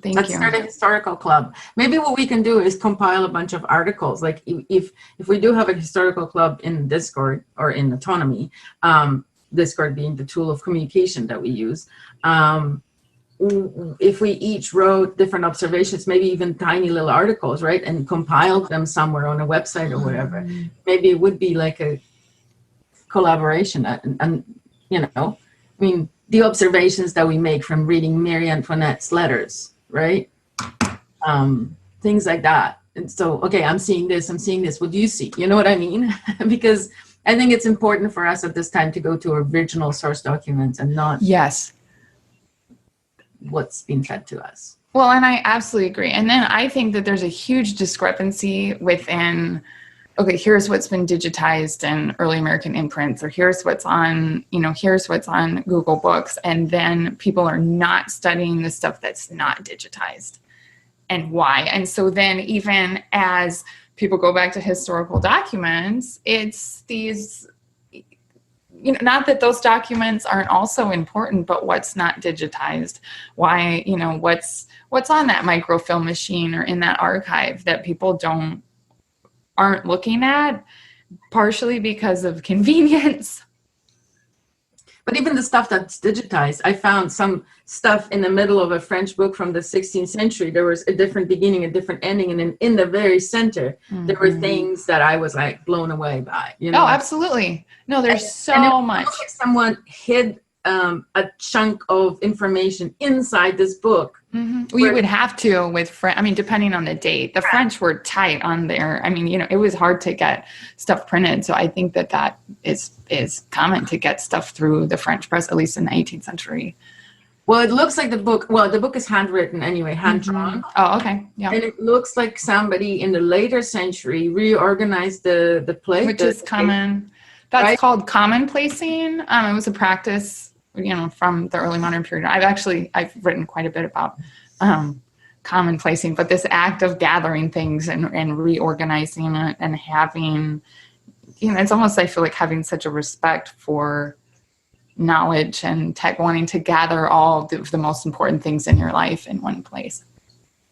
Let's start a historical club. Maybe what we can do is compile a bunch of articles. Like if we do have a historical club in Discord or in Autonomy, Discord being the tool of communication that we use, if we each wrote different observations, maybe even tiny little articles, right, and compiled them somewhere on a website or whatever, maybe it would be like a collaboration. And you know, I mean, the observations that we make from reading Marie Antoinette's letters, right? Things like that. And so, okay, I'm seeing this. What do you see? You know what I mean? Because I think it's important for us at this time to go to original source documents and not what's being fed to us. Well, and I absolutely agree. And then I think that there's a huge discrepancy within, okay, here's what's been digitized in early American imprints, or here's what's on, here's what's on Google Books. And then people are not studying the stuff that's not digitized, and why. And so then even as people go back to historical documents, it's these, not that those documents aren't also important, but what's not digitized, why, what's on that microfilm machine or in that archive that people aren't looking at, partially because of convenience. But even the stuff that's digitized, I found some stuff in the middle of a French book from the 16th century. There was a different beginning, a different ending, and in the very center, there were things that I was like blown away by. Oh, absolutely. No, there's so much. Like someone hid a chunk of information inside this book. Well, you would have to with French. I mean, depending on the date, the French were tight on there. I mean, it was hard to get stuff printed. So I think that is common to get stuff through the French press, at least in the 18th century. Well, it looks like the book is handwritten anyway, hand-drawn. Oh, okay. Yeah. And it looks like somebody in the later century reorganized the plate. Which is common. That's called commonplacing. It was a practice, from the early modern period. I've written quite a bit about commonplacing, but this act of gathering things and reorganizing it and having, it's almost, I feel like, having such a respect for knowledge and tech, wanting to gather all the most important things in your life in one place.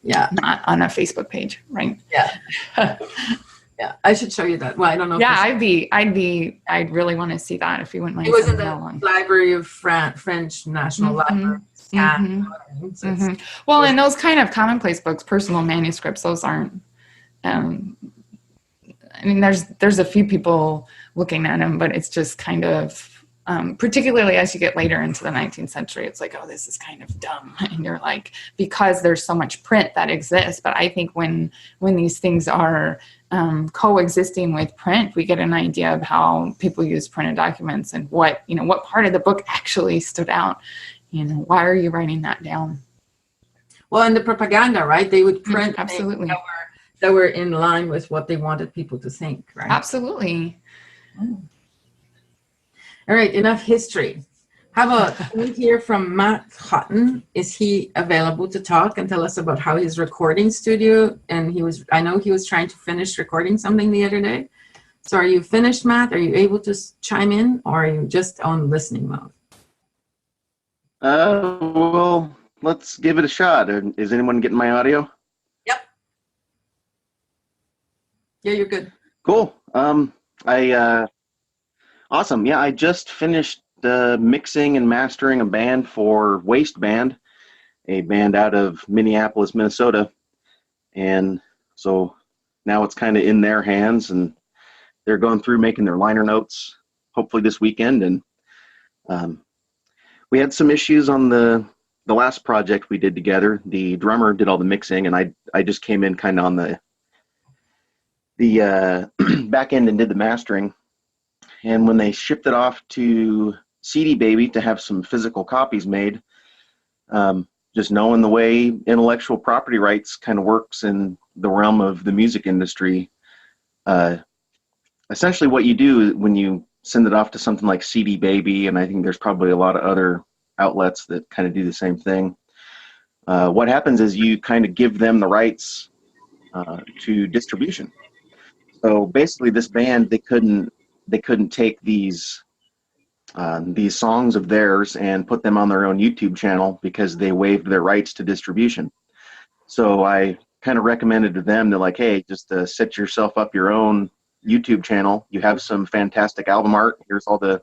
Yeah. Not on a Facebook page, right? Yeah. Yeah, I should show you that. Well, I don't know. Yeah, I'd really want to see that if you wouldn't mind. It was in the Library of French National Library. Well, and those kind of commonplace books, personal manuscripts, those aren't. There's a few people looking at them, but it's just kind of. Particularly as you get later into the 19th century, it's like, oh, this is kind of dumb. And you're like, because there's so much print that exists. But I think when these things are coexisting with print, we get an idea of how people use printed documents and what part of the book actually stood out. Why are you writing that down? Well, and the propaganda, right? They would print absolutely things that were in line with what they wanted people to think, right? Absolutely. All right, enough history. How about we hear from Matt Houghton? Is he available to talk and tell us about how his recording studio, and I know he was trying to finish recording something the other day. So are you finished, Matt? Are you able to chime in, or are you just on listening mode? Well, let's give it a shot. Is anyone getting my audio? Yep. Yeah, you're good. Cool. Awesome. Yeah, I just finished mixing and mastering a band for Waste Band, a band out of Minneapolis, Minnesota. And so now it's kind of in their hands, and they're going through making their liner notes, hopefully this weekend. And we had some issues on the last project we did together. The drummer did all the mixing, and I just came in kind of on the back end and did the mastering. And when they shipped it off to CD Baby to have some physical copies made, just knowing the way intellectual property rights kind of works in the realm of the music industry, essentially what you do when you send it off to something like CD Baby, and I think there's probably a lot of other outlets that kind of do the same thing. What happens is you kind of give them the rights to distribution. So basically, this band, they couldn't take these songs of theirs and put them on their own YouTube channel because they waived their rights to distribution. So I kind of recommended to them that, like, hey, just set yourself up your own YouTube channel. You have some fantastic album art. Here's all the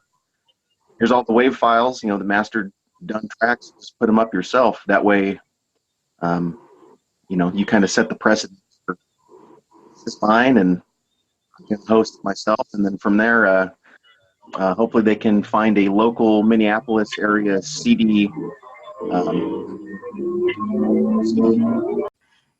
wave files, the mastered done tracks. Just put them up yourself. That way, you kind of set the precedent for this is fine, and I can host myself, and then from there, hopefully they can find a local Minneapolis area CD.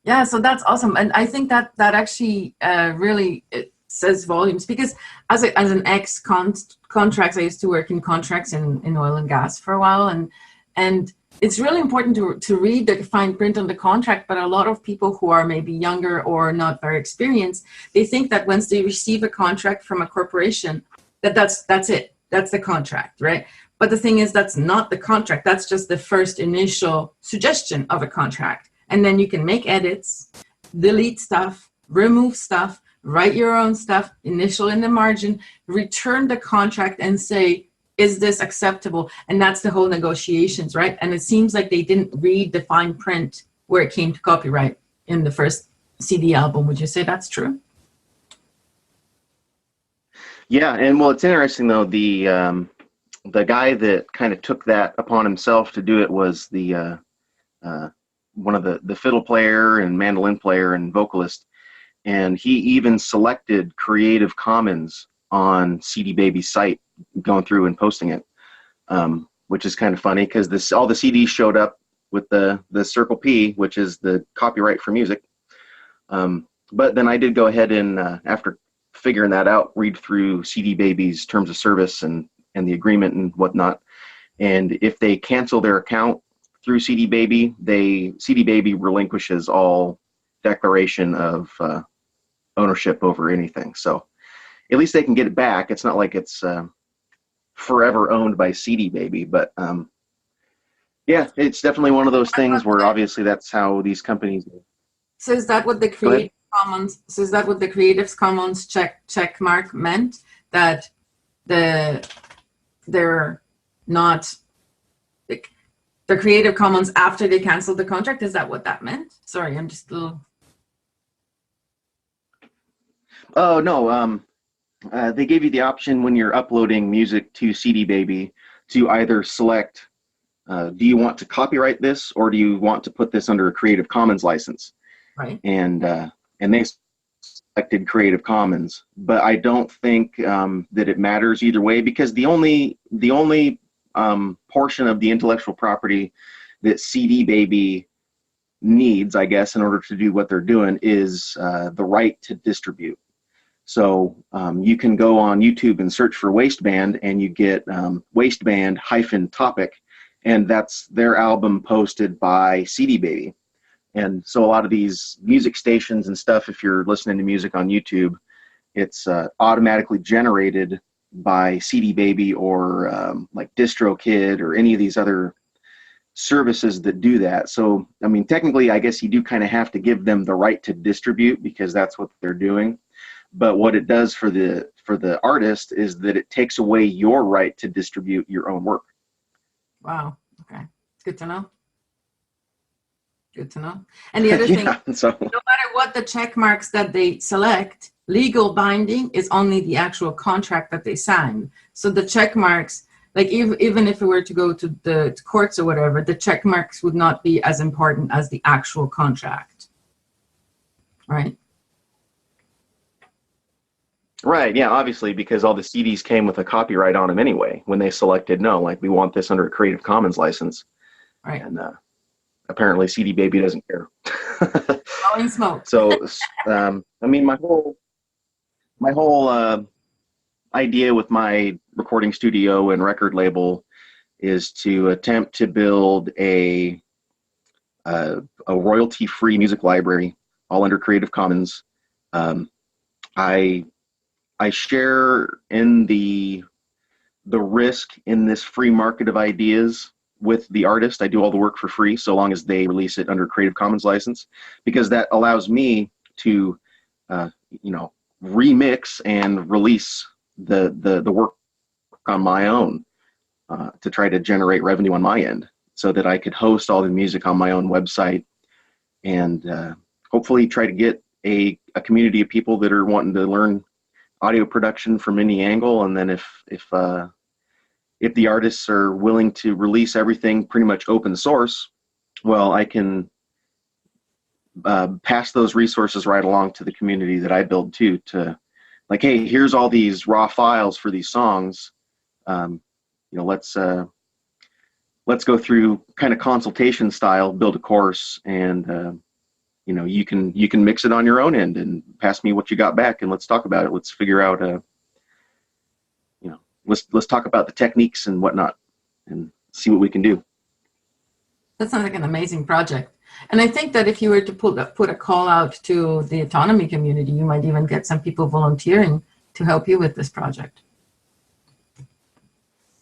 Yeah, so that's awesome, and I think that actually really it says volumes, because as an ex-contracts, I used to work in contracts in oil and gas for a while, and it's really important to read the fine print on the contract. But a lot of people who are maybe younger or not very experienced, they think that once they receive a contract from a corporation, that's it, that's the contract, right? But the thing is, that's not the contract. That's just the first initial suggestion of a contract. And then you can make edits, delete stuff, remove stuff, write your own stuff, initial in the margin, return the contract and say, is this acceptable? And that's the whole negotiations, right? And it seems like they didn't read the fine print where it came to copyright in the first CD album. Would you say that's true? Yeah, and well, it's interesting though, the guy that kind of took that upon himself to do it was the one of the fiddle player and mandolin player and vocalist, and he even selected Creative Commons on CD Baby's site, going through and posting it, which is kind of funny because all the CDs showed up with the Circle P, which is the copyright for music. But then I did go ahead and after figuring that out, read through CD Baby's terms of service and the agreement and whatnot. And if they cancel their account through CD Baby, CD Baby relinquishes all declaration of ownership over anything. So at least they can get it back. It's not like it's forever owned by CD Baby, but yeah, it's definitely one of those things where obviously that's how these companies. So is that what the Creative Commons? So is that what the Creative Commons check mark meant? That they're not the Creative Commons after they canceled the contract? Is that what that meant? Sorry, I'm just a little. Oh no, they gave you the option when you're uploading music to CD Baby to either select, do you want to copyright this or do you want to put this under a Creative Commons license? Right. And they selected Creative Commons, but I don't think that it matters either way, because the only portion of the intellectual property that CD Baby needs, I guess, in order to do what they're doing is the right to distribute. So you can go on YouTube and search for Waistband, and you get Waistband-topic, and that's their album posted by CD Baby. And so a lot of these music stations and stuff, if you're listening to music on YouTube, it's automatically generated by CD Baby or like DistroKid or any of these other services that do that. So, I mean, technically, I guess you do kind of have to give them the right to distribute because that's what they're doing. But what it does for the artist is that it takes away your right to distribute your own work. Wow. Okay. It's good to know. Good to know. And the other thing, so, no matter what the check marks that they select, Legal binding is only the actual contract that they signed. So the check marks, like even if it were to go to the courts or whatever, the check marks would not be as important as the actual contract, right? Right, yeah, obviously, because all the CDs came with a copyright on them anyway, when they selected, no, like, we want this under a Creative Commons license. Right. And apparently CD Baby doesn't care. Blowing smoke. So, I mean, my whole idea with my recording studio and record label is to attempt to build a royalty-free music library, all under Creative Commons. I share in the risk in this free market of ideas with the artist. I do all the work for free, so long as they release it under Creative Commons license, because that allows me to, remix and release the work on my own, to try to generate revenue on my end, so that I could host all the music on my own website, and hopefully try to get a community of people that are wanting to learn audio production from any angle. And then if the artists are willing to release everything pretty much open source, well, I can pass those resources right along to the community that I build too, to like, hey, here's all these raw files for these songs. Let's go through kind of consultation style, build a course, and you can mix it on your own end and pass me what you got back, and let's talk about it. Let's figure out let's talk about the techniques and whatnot, and see what we can do. That sounds like an amazing project. And I think that if you were to put a call out to the autonomy community, you might even get some people volunteering to help you with this project,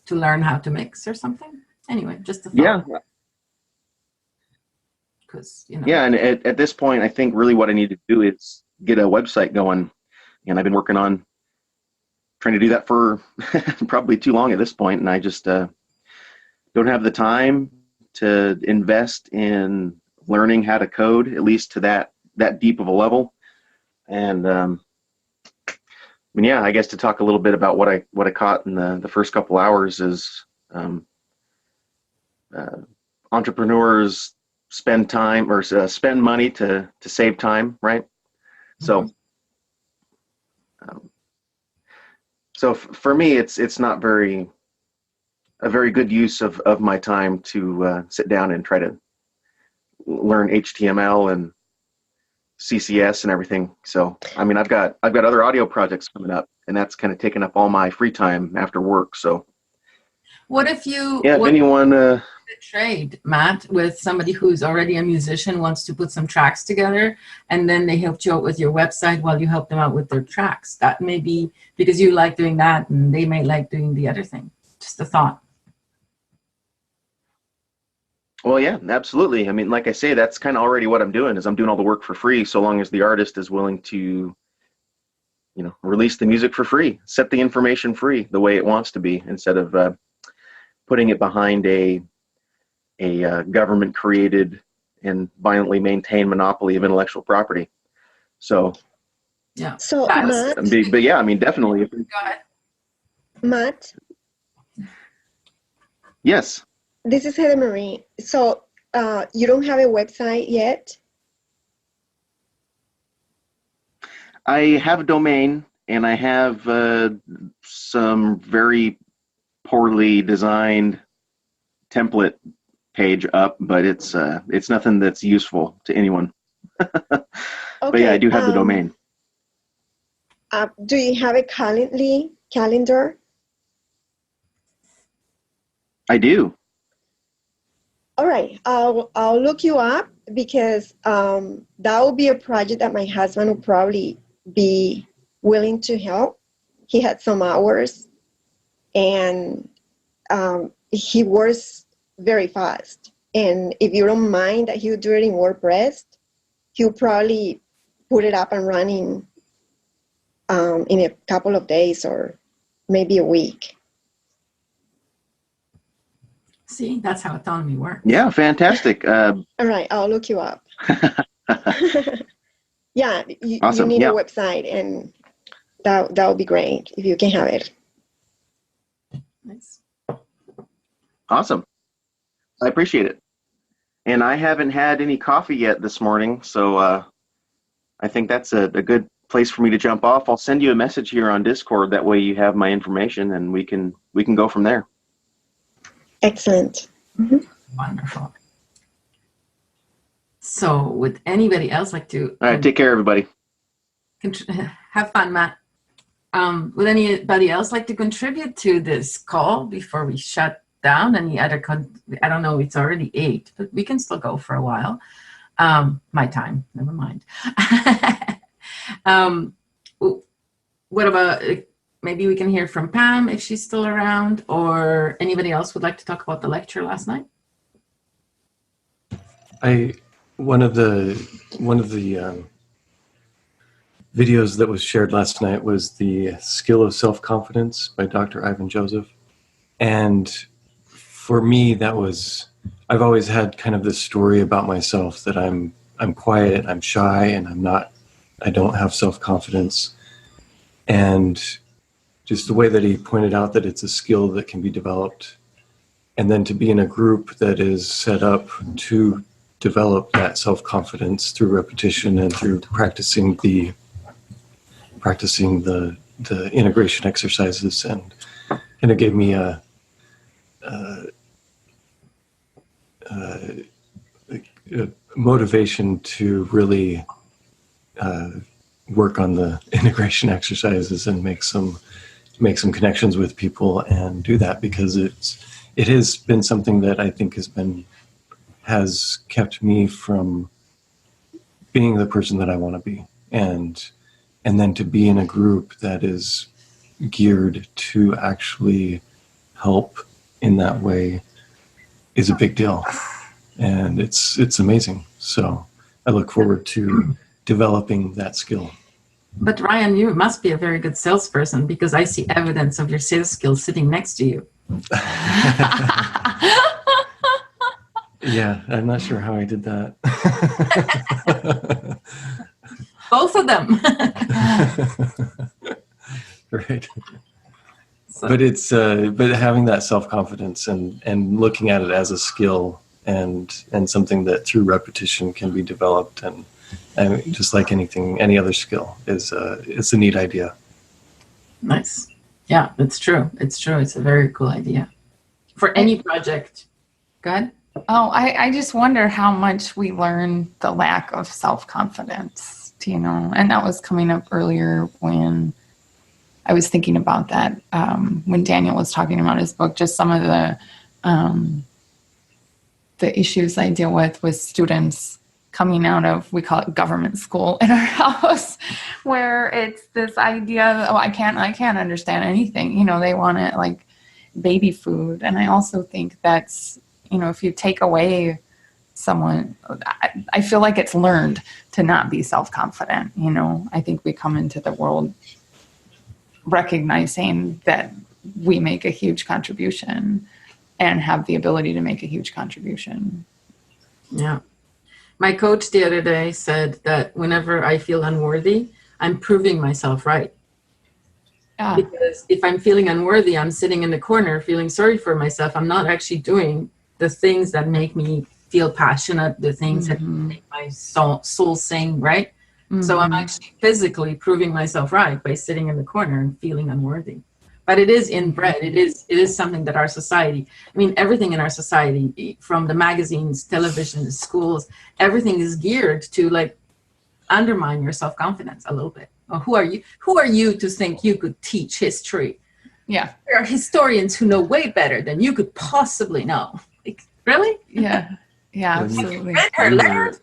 to learn how to mix or something. Anyway, just a thought. Yeah. Because Yeah, and at this point, I think really what I need to do is get a website going, and I've been working on trying to do that for probably too long at this point, and I just don't have the time to invest in learning how to code, at least to that deep of a level. And I guess to talk a little bit about what I caught in the first couple hours is entrepreneurs spend time or spend money to save time, right? So, for me, it's not a very good use of my time to sit down and try to learn HTML and CCS and everything. So, I mean, I've got other audio projects coming up, and that's kind of taking up all my free time after work. So, what if you if anyone trade, Matt, with somebody who's already a musician, wants to put some tracks together, and then they helped you out with your website while you help them out with their tracks? That may be because you like doing that, and they may like doing the other thing. Just a thought. Well, yeah, absolutely. I mean, like I say, that's kind of already what I'm doing, is I'm doing all the work for free, so long as the artist is willing to, release the music for free, set the information free the way it wants to be, instead of putting it behind a government-created and violently maintained monopoly of intellectual property. So, yeah. So, Matt, but yeah, I mean, definitely. Go ahead. Matt, Yes. this is Heather Marie. So, you don't have a website yet? I have a domain, and I have some very poorly designed template page up, but it's nothing that's useful to anyone. But yeah, I do have the domain. Do you have a calendar? I do. All right, I'll look you up, because that will be a project that my husband will probably be willing to help. He had some hours, and he works very fast. And if you don't mind that he'll do it in WordPress, he'll probably put it up and running in a couple of days or maybe a week. See, that's how autonomy works. Yeah, fantastic. All right, I'll look you up. Yeah, you Awesome. need Yeah. a website, and that would be great if you can have it. Nice. Awesome. I appreciate it. And I haven't had any coffee yet this morning, so I think that's a good place for me to jump off. I'll send you a message here on Discord. That way you have my information, and we can go from there. Excellent. Wonderful. So would anybody else like to All right, take care, everybody. have fun, Matt? Would anybody else like to contribute to this call before we shut down? Any other I don't know, it's already 8, but we can still go for a while. My time, never mind. What about, maybe we can hear from Pam if she's still around, or anybody else would like to talk about the lecture last night? One of the videos that was shared last night was the Skill of Self-Confidence by Dr. Ivan Joseph. And for me, I've always had kind of this story about myself that I'm quiet, I'm shy, and I don't have self-confidence. And just the way that he pointed out that it's a skill that can be developed, and then to be in a group that is set up to develop that self-confidence through repetition and through practicing the integration exercises, and it gave me a motivation to really work on the integration exercises and make some connections with people and do that, because it has been something that I think has kept me from being the person that I want to be, and then to be in a group that is geared to actually help in that way is a big deal, and it's amazing. So I look forward to developing that skill. But Ryan, you must be a very good salesperson, because I see evidence of your sales skills sitting next to you. Yeah, I'm not sure how I did that. Both of them. Right. So, But but having that self-confidence and looking at it as a skill and something that through repetition can be developed, and just like any other skill, it's a neat idea. nice. Yeah, it's true. It's true. It's a very cool idea for any project. Go ahead. Oh, I just wonder how much we learn the lack of self-confidence, and that was coming up earlier when I was thinking about that, when Daniel was talking about his book, just some of the issues I deal with students coming out of, we call it government school in our house, where it's this idea of, I can't understand anything. They want it like baby food. And I also think that's, if you take away someone, I feel like it's learned to not be self-confident. I think we come into the world recognizing that we make a huge contribution and have the ability to make a huge contribution. Yeah. My coach the other day said that whenever I feel unworthy, I'm proving myself right. Yeah. Because if I'm feeling unworthy, I'm sitting in the corner feeling sorry for myself. I'm not actually doing the things that make me feel passionate, the things that make my soul sing, right? So I'm actually physically proving myself right by sitting in the corner and feeling unworthy. But it is inbred. It is something that our society, everything in our society, from the magazines, television, schools, everything is geared to like undermine your self-confidence a little bit. Or who are you? Who are you to think you could teach history? Yeah. There are historians who know way better than you could possibly know. Like, really? Yeah. Yeah, absolutely. Read her letters?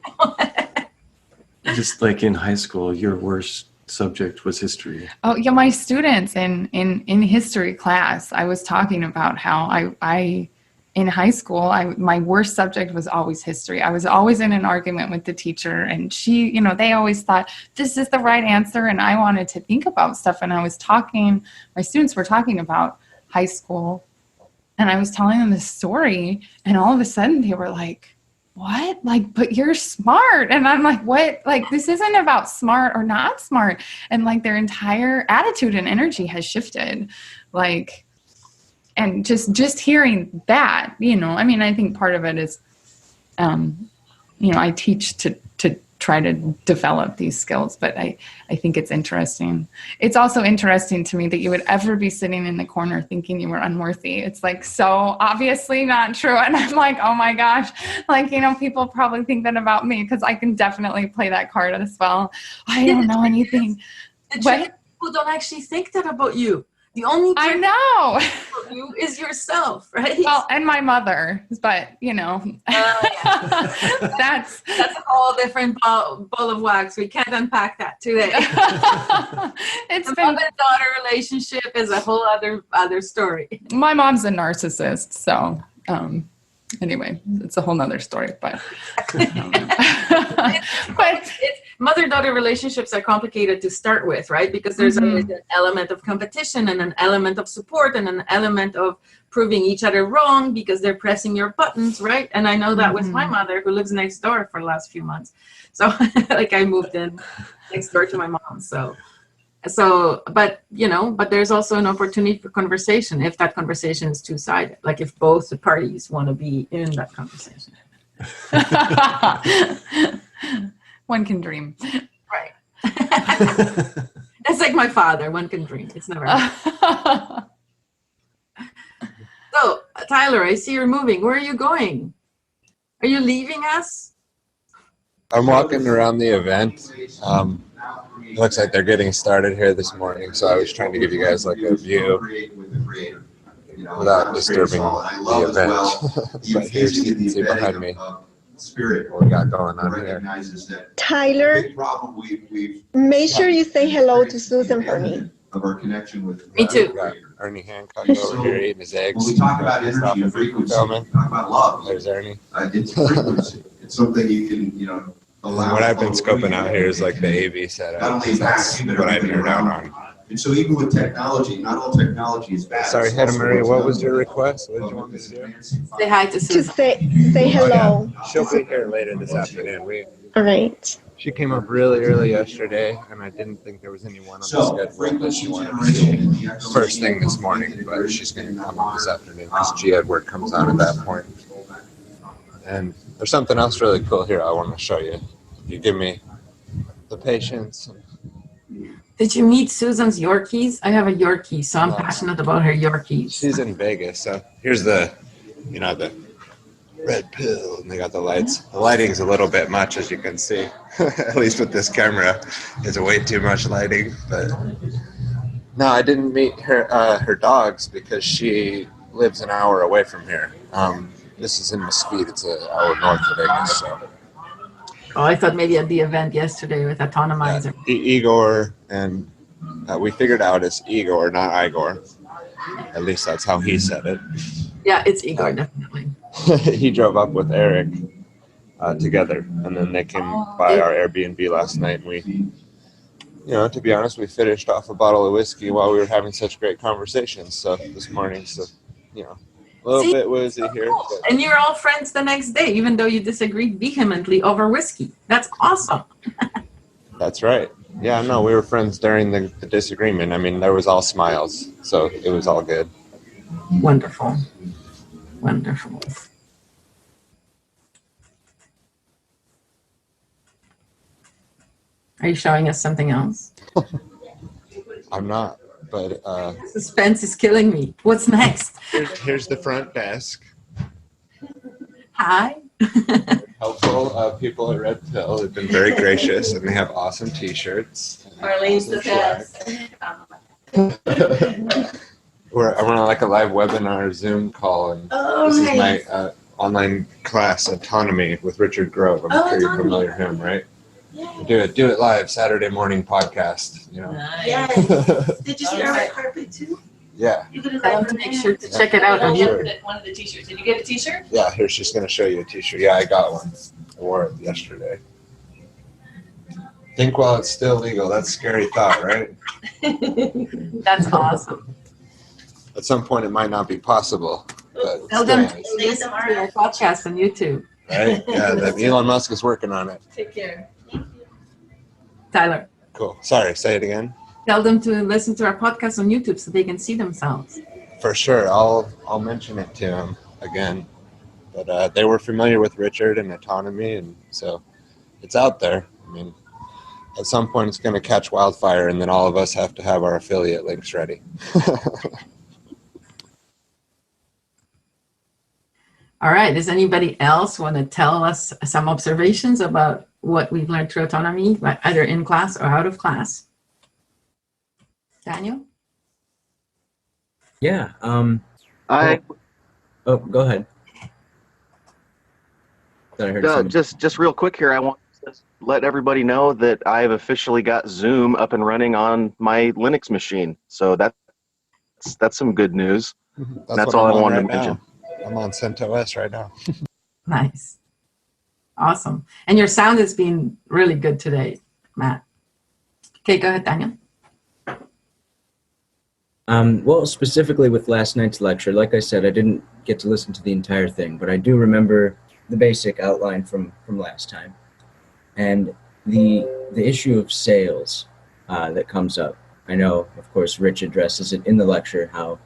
Just like in high school, your worst subject was history. Oh yeah, my students in history class, I was talking about how I in high school, my worst subject was always history. I was always in an argument with the teacher, and she, they always thought this is the right answer, and I wanted to think about stuff. And my students were talking about high school, and I was telling them this story, and all of a sudden they were like, what? Like, but you're smart. And I'm like, what? Like, this isn't about smart or not smart. And like their entire attitude and energy has shifted. Like, and just hearing that, you know, I mean, I think part of it is, you know, I teach to try to develop these skills, but I think it's interesting. It's also interesting to me that you would ever be sitting in the corner thinking you were unworthy. It's like so obviously not true. And I'm like, oh my gosh, like, you know, people probably think that about me because I can definitely play that card as well. I don't know anything. But people don't actually think that about you. The only I know about you is yourself, right? Well, and my mother, but you know, that's a whole different ball of wax. We can't unpack that today. It's the been mother-daughter relationship is a whole other story. My mom's a narcissist, so anyway, it's a whole nother story. But mother-daughter relationships are complicated to start with, right? Because there's always an element of competition and an element of support and an element of proving each other wrong because they're pressing your buttons, right? And I know that with my mother, who lives next door for the last few months. So like I moved in next door to my mom. So, but you know, but there's also an opportunity for conversation if that conversation is two-sided, like if both the parties want to be in that conversation. One can dream. Right. That's like my father. One can dream. It's never So, Tyler, I see you're moving. Where are you going? Are you leaving us? I'm walking around the event. It looks like they're getting started here this morning, so I was trying to give you guys like a view without disturbing the event. But here's, you can see behind me what we got going on here. Tyler, make sure you say hello to Susan for me. Me too. Got Ernie Hancock over here eating his eggs. When we talk about energy and frequency, we talk about love. There's Ernie. It's frequency. It's something you can, you know, allow. What I've been scoping out here is like the AV setup. That's what I nerd out on. And so even with technology, not all technology is bad. Sorry, Hedda Marie, what was your request? What did you want me to do? Say hi to Susan. Just say hello. She'll be here later this afternoon. All right. She came up really early yesterday, and I didn't think there was anyone on the schedule that she wanted to see first thing this morning, but she's going to come up this afternoon because G. Edward comes on at that point. And there's something else really cool here I want to show you. You give me the patience. Did you meet Susan's Yorkies? I have a Yorkie, so I'm passionate about her Yorkies. She's in Vegas, so here's the, you know, the red pill, and they got the lights. The lighting's a little bit much, as you can see. At least with this camera, it's way too much lighting. But no, I didn't meet her dogs because she lives an hour away from here. This is in Mesquite. It's an hour north of Vegas. So. Oh, I thought maybe at the event yesterday with Autonomizer. Yeah, Igor, and we figured out it's Igor, not Igor. At least that's how he said it. Yeah, it's Igor, definitely. He drove up with Eric together, and then they came by our Airbnb last night, and we, you know, to be honest, we finished off a bottle of whiskey while we were having such great conversations. So this morning, so, you know, a little bit woozy here. But. And you're all friends the next day, even though you disagreed vehemently over whiskey. That's awesome. That's right. Yeah, no, we were friends during the disagreement. I mean, there was all smiles, so it was all good. Wonderful. Wonderful. Are you showing us something else? I'm not, but... Suspense is killing me. What's next? Here's the front desk. Hi. Helpful people at Red Pill have been very gracious, and they have awesome T-shirts. Arlene's the best. I'm on like a live webinar Zoom call, and this is my online class, Autonomy, with Richard Grove. I'm sure you're familiar with him, right? Yeah. Do it live Saturday morning podcast. You know. Nice. Yes. Did you see our red carpet too? Yeah. I have to make sure to check it out. Sure. One of the t-shirts. Did you get a t-shirt? Yeah, here she's going to show you a t-shirt. Yeah, I got one. I wore it yesterday. Think while it's still legal. That's a scary thought, right? That's awesome. At some point, it might not be possible. But Tell them to listen to our podcast on YouTube. Right? Yeah, that Elon Musk is working on it. Take care. Tyler, Cool. Sorry, say it again. tell them to listen to our podcast on YouTube so they can see themselves. For sure. I'll mention it to him again. But they were familiar with Richard and autonomy, and so it's out there. I mean, at some point it's going to catch wildfire, and then all of us have to have our affiliate links ready. All right. Does anybody else want to tell us some observations about what we've learned through autonomy, either in class or out of class? Daniel? Yeah. I Oh, go ahead. Thought I heard something. just real quick here. I want to let everybody know that I've officially got Zoom up and running on my Linux machine. So that's some good news. That's all I wanted to mention. I'm on CentOS right now. Nice. Awesome. And your sound has been really good today, Matt. Okay, go ahead, Daniel. Well, specifically with last night's lecture, like I said, I didn't get to listen to the entire thing, but I do remember the basic outline from last time. And the issue of sales that comes up. I know, of course, Rich addresses it in the lecture, how,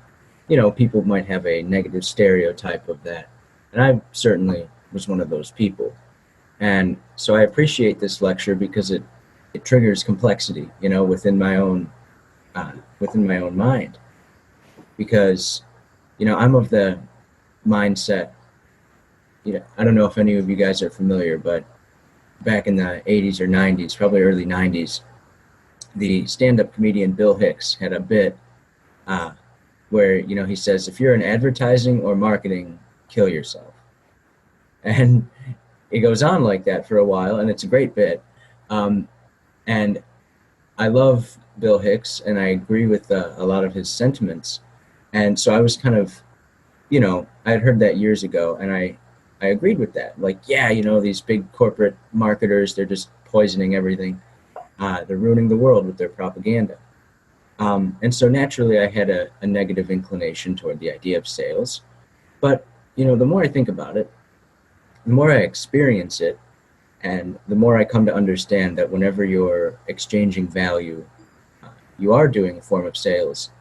you know, people might have a negative stereotype of that. And I certainly was one of those people. And so I appreciate this lecture because it triggers complexity, you know, within my own mind. Because, you know, I'm of the mindset, you know, I don't know if any of you guys are familiar, but back in the 80s or 90s, probably early 90s, the stand-up comedian Bill Hicks had a bit where, you know, he says, if you're in advertising or marketing, kill yourself. And it goes on like that for a while, and it's a great bit. And I love Bill Hicks, and I agree with a lot of his sentiments. And so I was kind of, you know, I had heard that years ago, and I agreed with that. Like, yeah, you know, these big corporate marketers, they're just poisoning everything. They're ruining the world with their propaganda. And so naturally I had a negative inclination toward the idea of sales. But, you know, the more I think about it, the more I experience it, and the more I come to understand that whenever you're exchanging value, you are doing a form of sales.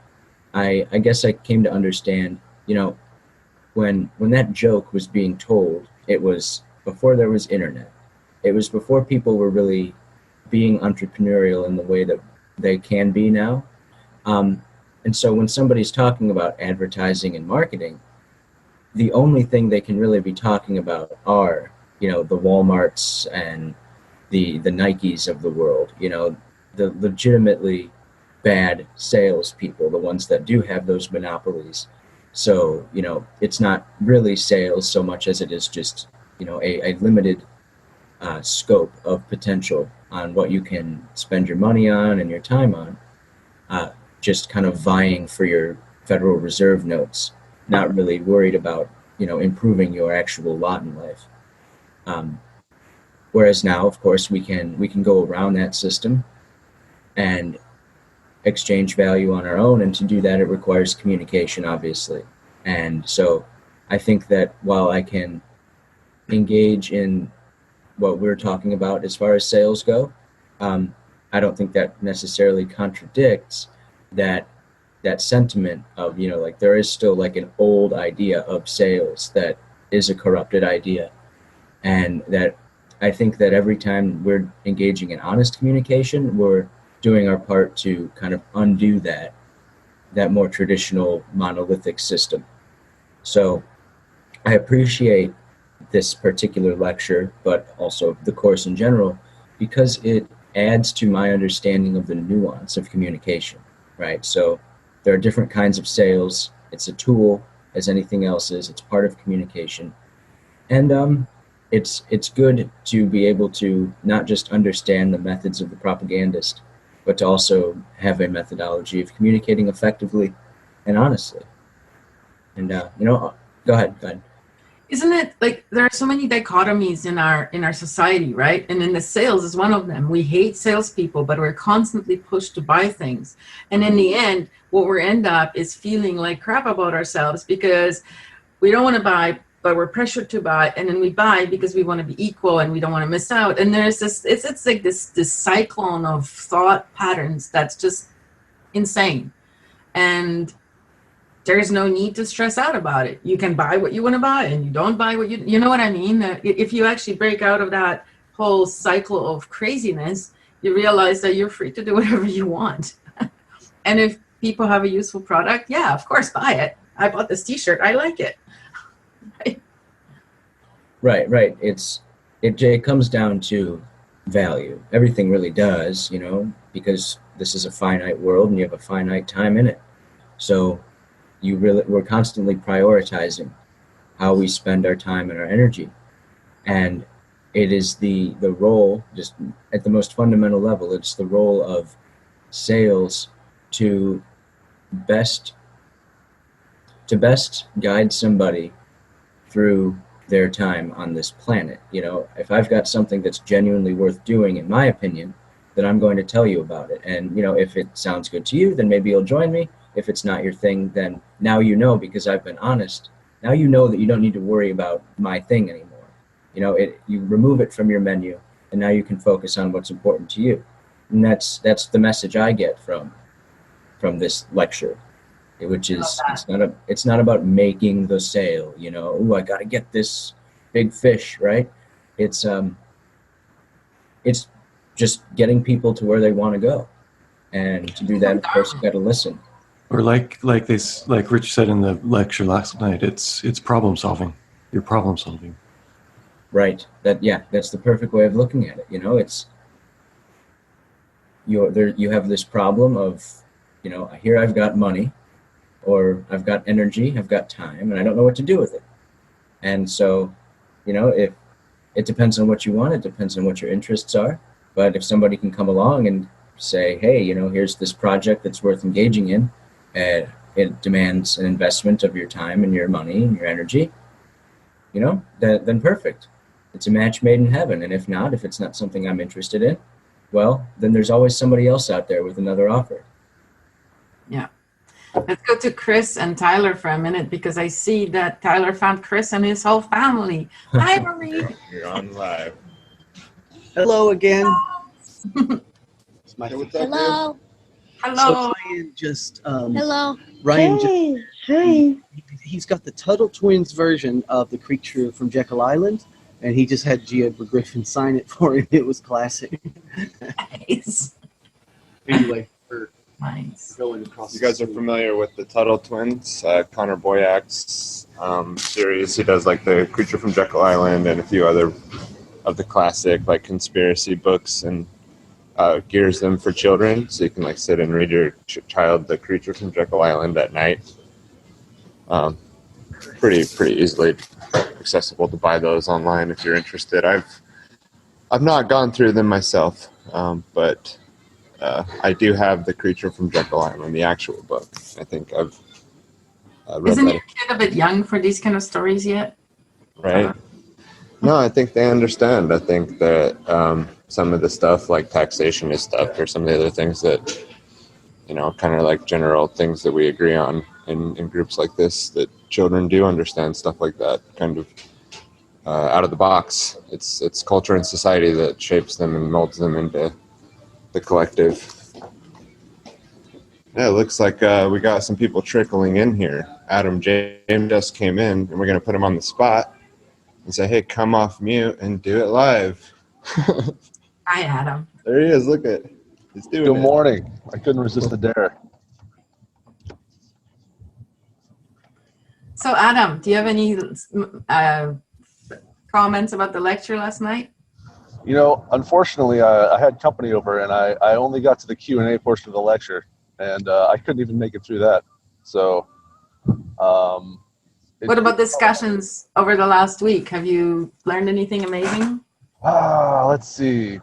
I guess I came to understand, you know, when that joke was being told, it was before there was internet. It was before people were really being entrepreneurial in the way that they can be now. And so when somebody's talking about advertising and marketing, the only thing they can really be talking about are, you know, the Walmarts and the Nikes of the world, you know, the legitimately bad salespeople, the ones that do have those monopolies. So, you know, it's not really sales so much as it is just, you know, a limited scope of potential on what you can spend your money on and your time on, just kind of vying for your Federal Reserve notes, not really worried about, you know, improving your actual lot in life. Whereas now, of course, we can go around that system and exchange value on our own, and to do that it requires communication, obviously. And so I think that while I can engage in what we're talking about as far as sales go, I don't think that necessarily contradicts that sentiment of, you know, like there is still like an old idea of sales that is a corrupted idea, and that I think that every time we're engaging in honest communication, we're doing our part to kind of undo that more traditional monolithic system. So I appreciate this particular lecture, but also the course in general, because it adds to my understanding of the nuance of communication, right? So there are different kinds of sales. It's a tool, as anything else is. It's part of communication. And it's good to be able to not just understand the methods of the propagandist, but to also have a methodology of communicating effectively and honestly. And you know, go ahead. Isn't it like there are so many dichotomies in our society, right? And in the sales is one of them. We hate salespeople, but we're constantly pushed to buy things. And in the end, what we end up is feeling like crap about ourselves because we don't want to buy but we're pressured to buy, and then we buy because we want to be equal and we don't want to miss out. And there's this, it's like this cyclone of thought patterns that's just insane. And there's no need to stress out about it. You can buy what you want to buy, and you don't buy what you know what I mean? If you actually break out of that whole cycle of craziness, you realize that you're free to do whatever you want. And if people have a useful product, yeah, of course, buy it. I bought this t-shirt, I like it. Right. It comes down to value. Everything really does, you know, because this is a finite world and you have a finite time in it. So we're constantly prioritizing how we spend our time and our energy. And it is the role, just at the most fundamental level, it's the role of sales to best guide somebody through their time on this planet. You know, if I've got something that's genuinely worth doing, in my opinion, then I'm going to tell you about it. And, you know, if it sounds good to you, then maybe you'll join me. If it's not your thing, then now you know, because I've been honest. Now you know that you don't need to worry about my thing anymore. You know, you remove it from your menu, and now you can focus on what's important to you. And that's the message I get from this lecture, which is it's not about making the sale. You know, I got to get this big fish, right? It's just getting people to where they want to go, and to do that, of course, you got to listen. Or like Rich said in the lecture last night, it's problem solving. You're problem solving. Right. That's the perfect way of looking at it. You know, it's you have this problem of, you know, here I've got money, or I've got energy, I've got time, and I don't know what to do with it. And so, you know, if it depends on what you want, it depends on what your interests are. But if somebody can come along and say, hey, you know, here's this project that's worth engaging in, and it demands an investment of your time and your money and your energy, you know, then perfect. It's a match made in heaven. And if not, if it's not something I'm interested in, well, then there's always somebody else out there with another offer. Yeah. Let's go to Chris and Tyler for a minute, because I see that Tyler found Chris and his whole family. Hi, Marie. You're on live. Hello again. Hello. Hello. So Ryan just Hello. Ryan Hey, just hi. he's got the Tuttle Twins version of the creature from Jekyll Island, and he just had G. Edward Griffin sign it for him. It was classic. Nice. Anyway, Nice. going across. You guys are familiar with the Tuttle Twins, Connor Boyak's series. He does like the Creature from Jekyll Island and a few other of the classic like conspiracy books, and gears them for children, so you can like sit and read your child the Creature from Jekyll Island at night. Pretty easily accessible to buy those online if you're interested. I've not gone through them myself, but I do have the Creature from Jekyll Island, the actual book. I think I've read Isn't that. your kid a bit young for these kind of stories yet? Right? No, I think they understand. I think that some of the stuff like taxation is stuff, or some of the other things that, you know, kind of like general things that we agree on in groups like this, that children do understand stuff like that, kind of out of the box. It's culture and society that shapes them and molds them into the collective. Yeah, it looks like we got some people trickling in here. Adam James just came in, and we're going to put him on the spot and say, hey, come off mute and do it live. Hi, Adam. There he is. Look at he's doing Good it. morning. I couldn't resist the dare. So, Adam, do you have any comments about the lecture last night? You know, unfortunately, I had company over, and I only got to the Q&A portion of the lecture, and I couldn't even make it through that. So, What about discussions over the last week? Have you learned anything amazing? Let's see.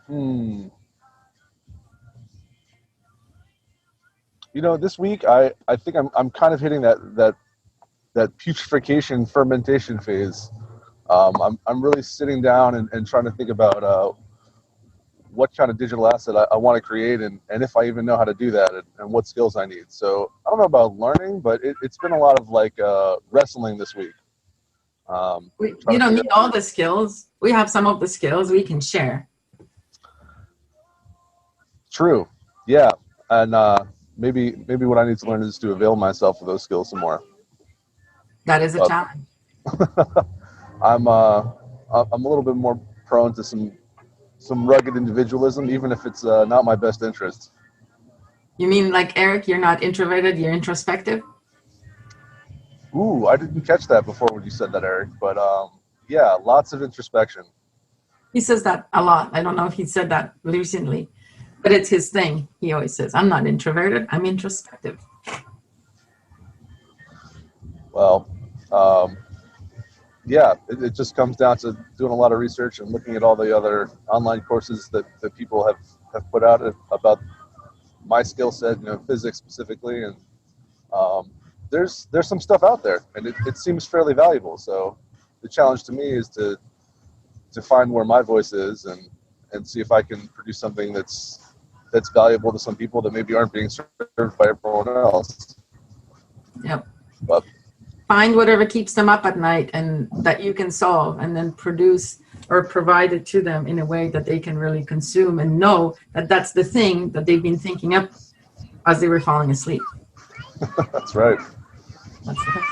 You know, this week I think I'm kind of hitting that putrefaction fermentation phase. I'm really sitting down and trying to think about what kind of digital asset I want to create, and if I even know how to do that, and what skills I need. So I don't know about learning, but it's been a lot of like wrestling this week. You don't need all the skills. We have some of the skills we can share. True. Yeah. And maybe what I need to learn is to avail myself of those skills some more. That is a challenge. I'm a little bit more prone to some rugged individualism, even if it's not my best interest. You mean like Eric, you're not introverted, you're introspective? Ooh, I didn't catch that before when you said that, Eric. But yeah, lots of introspection. He says that a lot. I don't know if he said that recently, but it's his thing. He always says, I'm not introverted, I'm introspective. Well, yeah, it just comes down to doing a lot of research and looking at all the other online courses that people have put out about my skill set, physics specifically, and there's some stuff out there, and it seems fairly valuable. So the challenge to me is to find where my voice is and see if I can produce something that's valuable to some people that maybe aren't being served by everyone else. Yep. But find whatever keeps them up at night and that you can solve, and then produce or provide it to them in a way that they can really consume and know that that's the thing that they've been thinking up as they were falling asleep. That's right. That's the thing.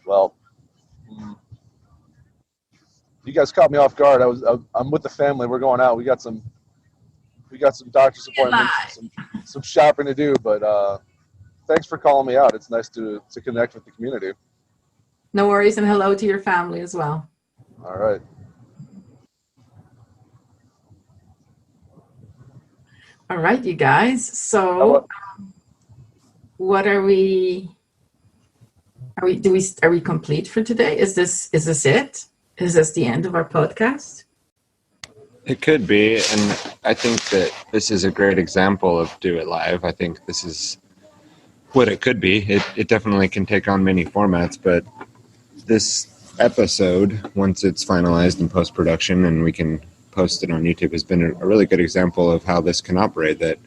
Well, you guys caught me off guard. I'm with the family. We're going out. We got some doctor's appointments, some shopping to do, but thanks for calling me out. It's nice to connect with the community. No worries, and hello to your family as well. All right. All right, you guys. So what are we complete for today? Is this it? Is this the end of our podcast? It could be, and I think that this is a great example of Do It Live. I think this is what it could be. It definitely can take on many formats, but this episode, once it's finalized in post-production and we can post it on YouTube, has been a really good example of how this can operate. That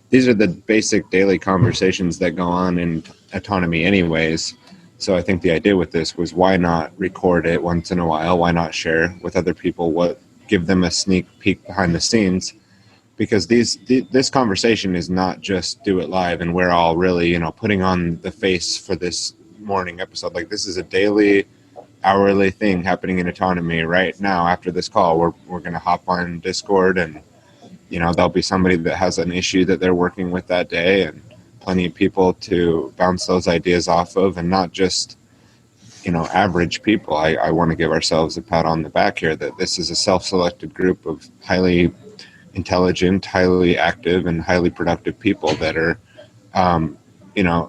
these are the basic daily conversations that go on in autonomy anyways. So I think the idea with this was, why not record it once in a while? Why not share with other people? Give them a sneak peek behind the scenes? Because this conversation is not just Do It Live and we're all really, putting on the face for this morning episode. Like, this is a daily, hourly thing happening in autonomy right now. After this call, we're going to hop on Discord, and there'll be somebody that has an issue that they're working with that day, and plenty of people to bounce those ideas off of, and not just average people. I want to give ourselves a pat on the back here that this is a self-selected group of highly intelligent, highly active, and highly productive people that are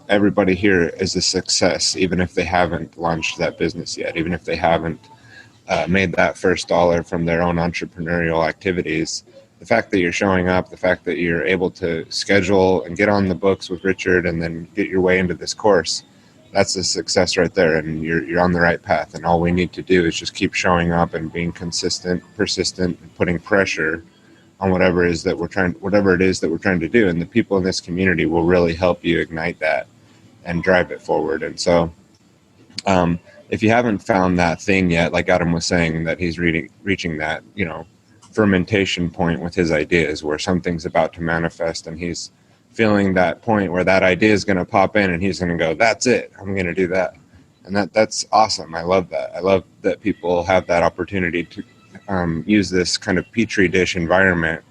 everybody here is a success, even if they haven't launched that business yet, even if they haven't made that first dollar from their own entrepreneurial activities. The fact that you're showing up, the fact that you're able to schedule and get on the books with Richard and then get your way into this course, that's a success right there, and you're on the right path. And all we need to do is just keep showing up and being consistent, persistent, and putting pressure on whatever it is that we're trying to do. And the people in this community will really help you ignite that and drive it forward. And so if you haven't found that thing yet, like Adam was saying, that he's reaching that, fermentation point with his ideas, where something's about to manifest and he's feeling that point where that idea is going to pop in and he's going to go, that's it, I'm going to do that. And that's awesome. I love that. I love that people have that opportunity to use this kind of petri dish environment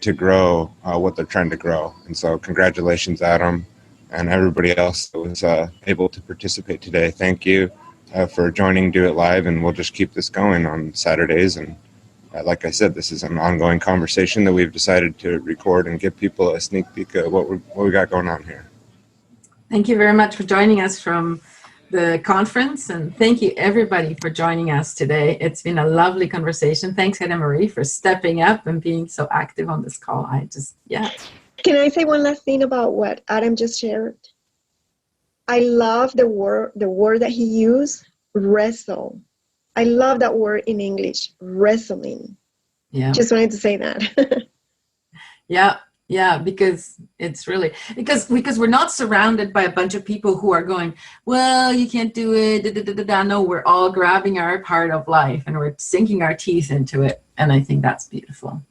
to grow what they're trying to grow. And so congratulations, Adam, and everybody else that was able to participate today. Thank you for joining Do It Live, and we'll just keep this going on Saturdays. And like I said, this is an ongoing conversation that we've decided to record and give people a sneak peek of what we got going on here. Thank you very much for joining us from the conference, and thank you everybody for joining us today. It's been a lovely conversation. Thanks, Hannah Marie, for stepping up and being so active on this call. Can I say one last thing about what Adam just shared? I love the word that he used, wrestle. I love that word in English, wrestling. Yeah. Just wanted to say that. Yeah. Yeah, because it's really because we're not surrounded by a bunch of people who are going, well, you can't do it. Da, da, da, da, da. No, we're all grabbing our part of life and we're sinking our teeth into it. And I think that's beautiful.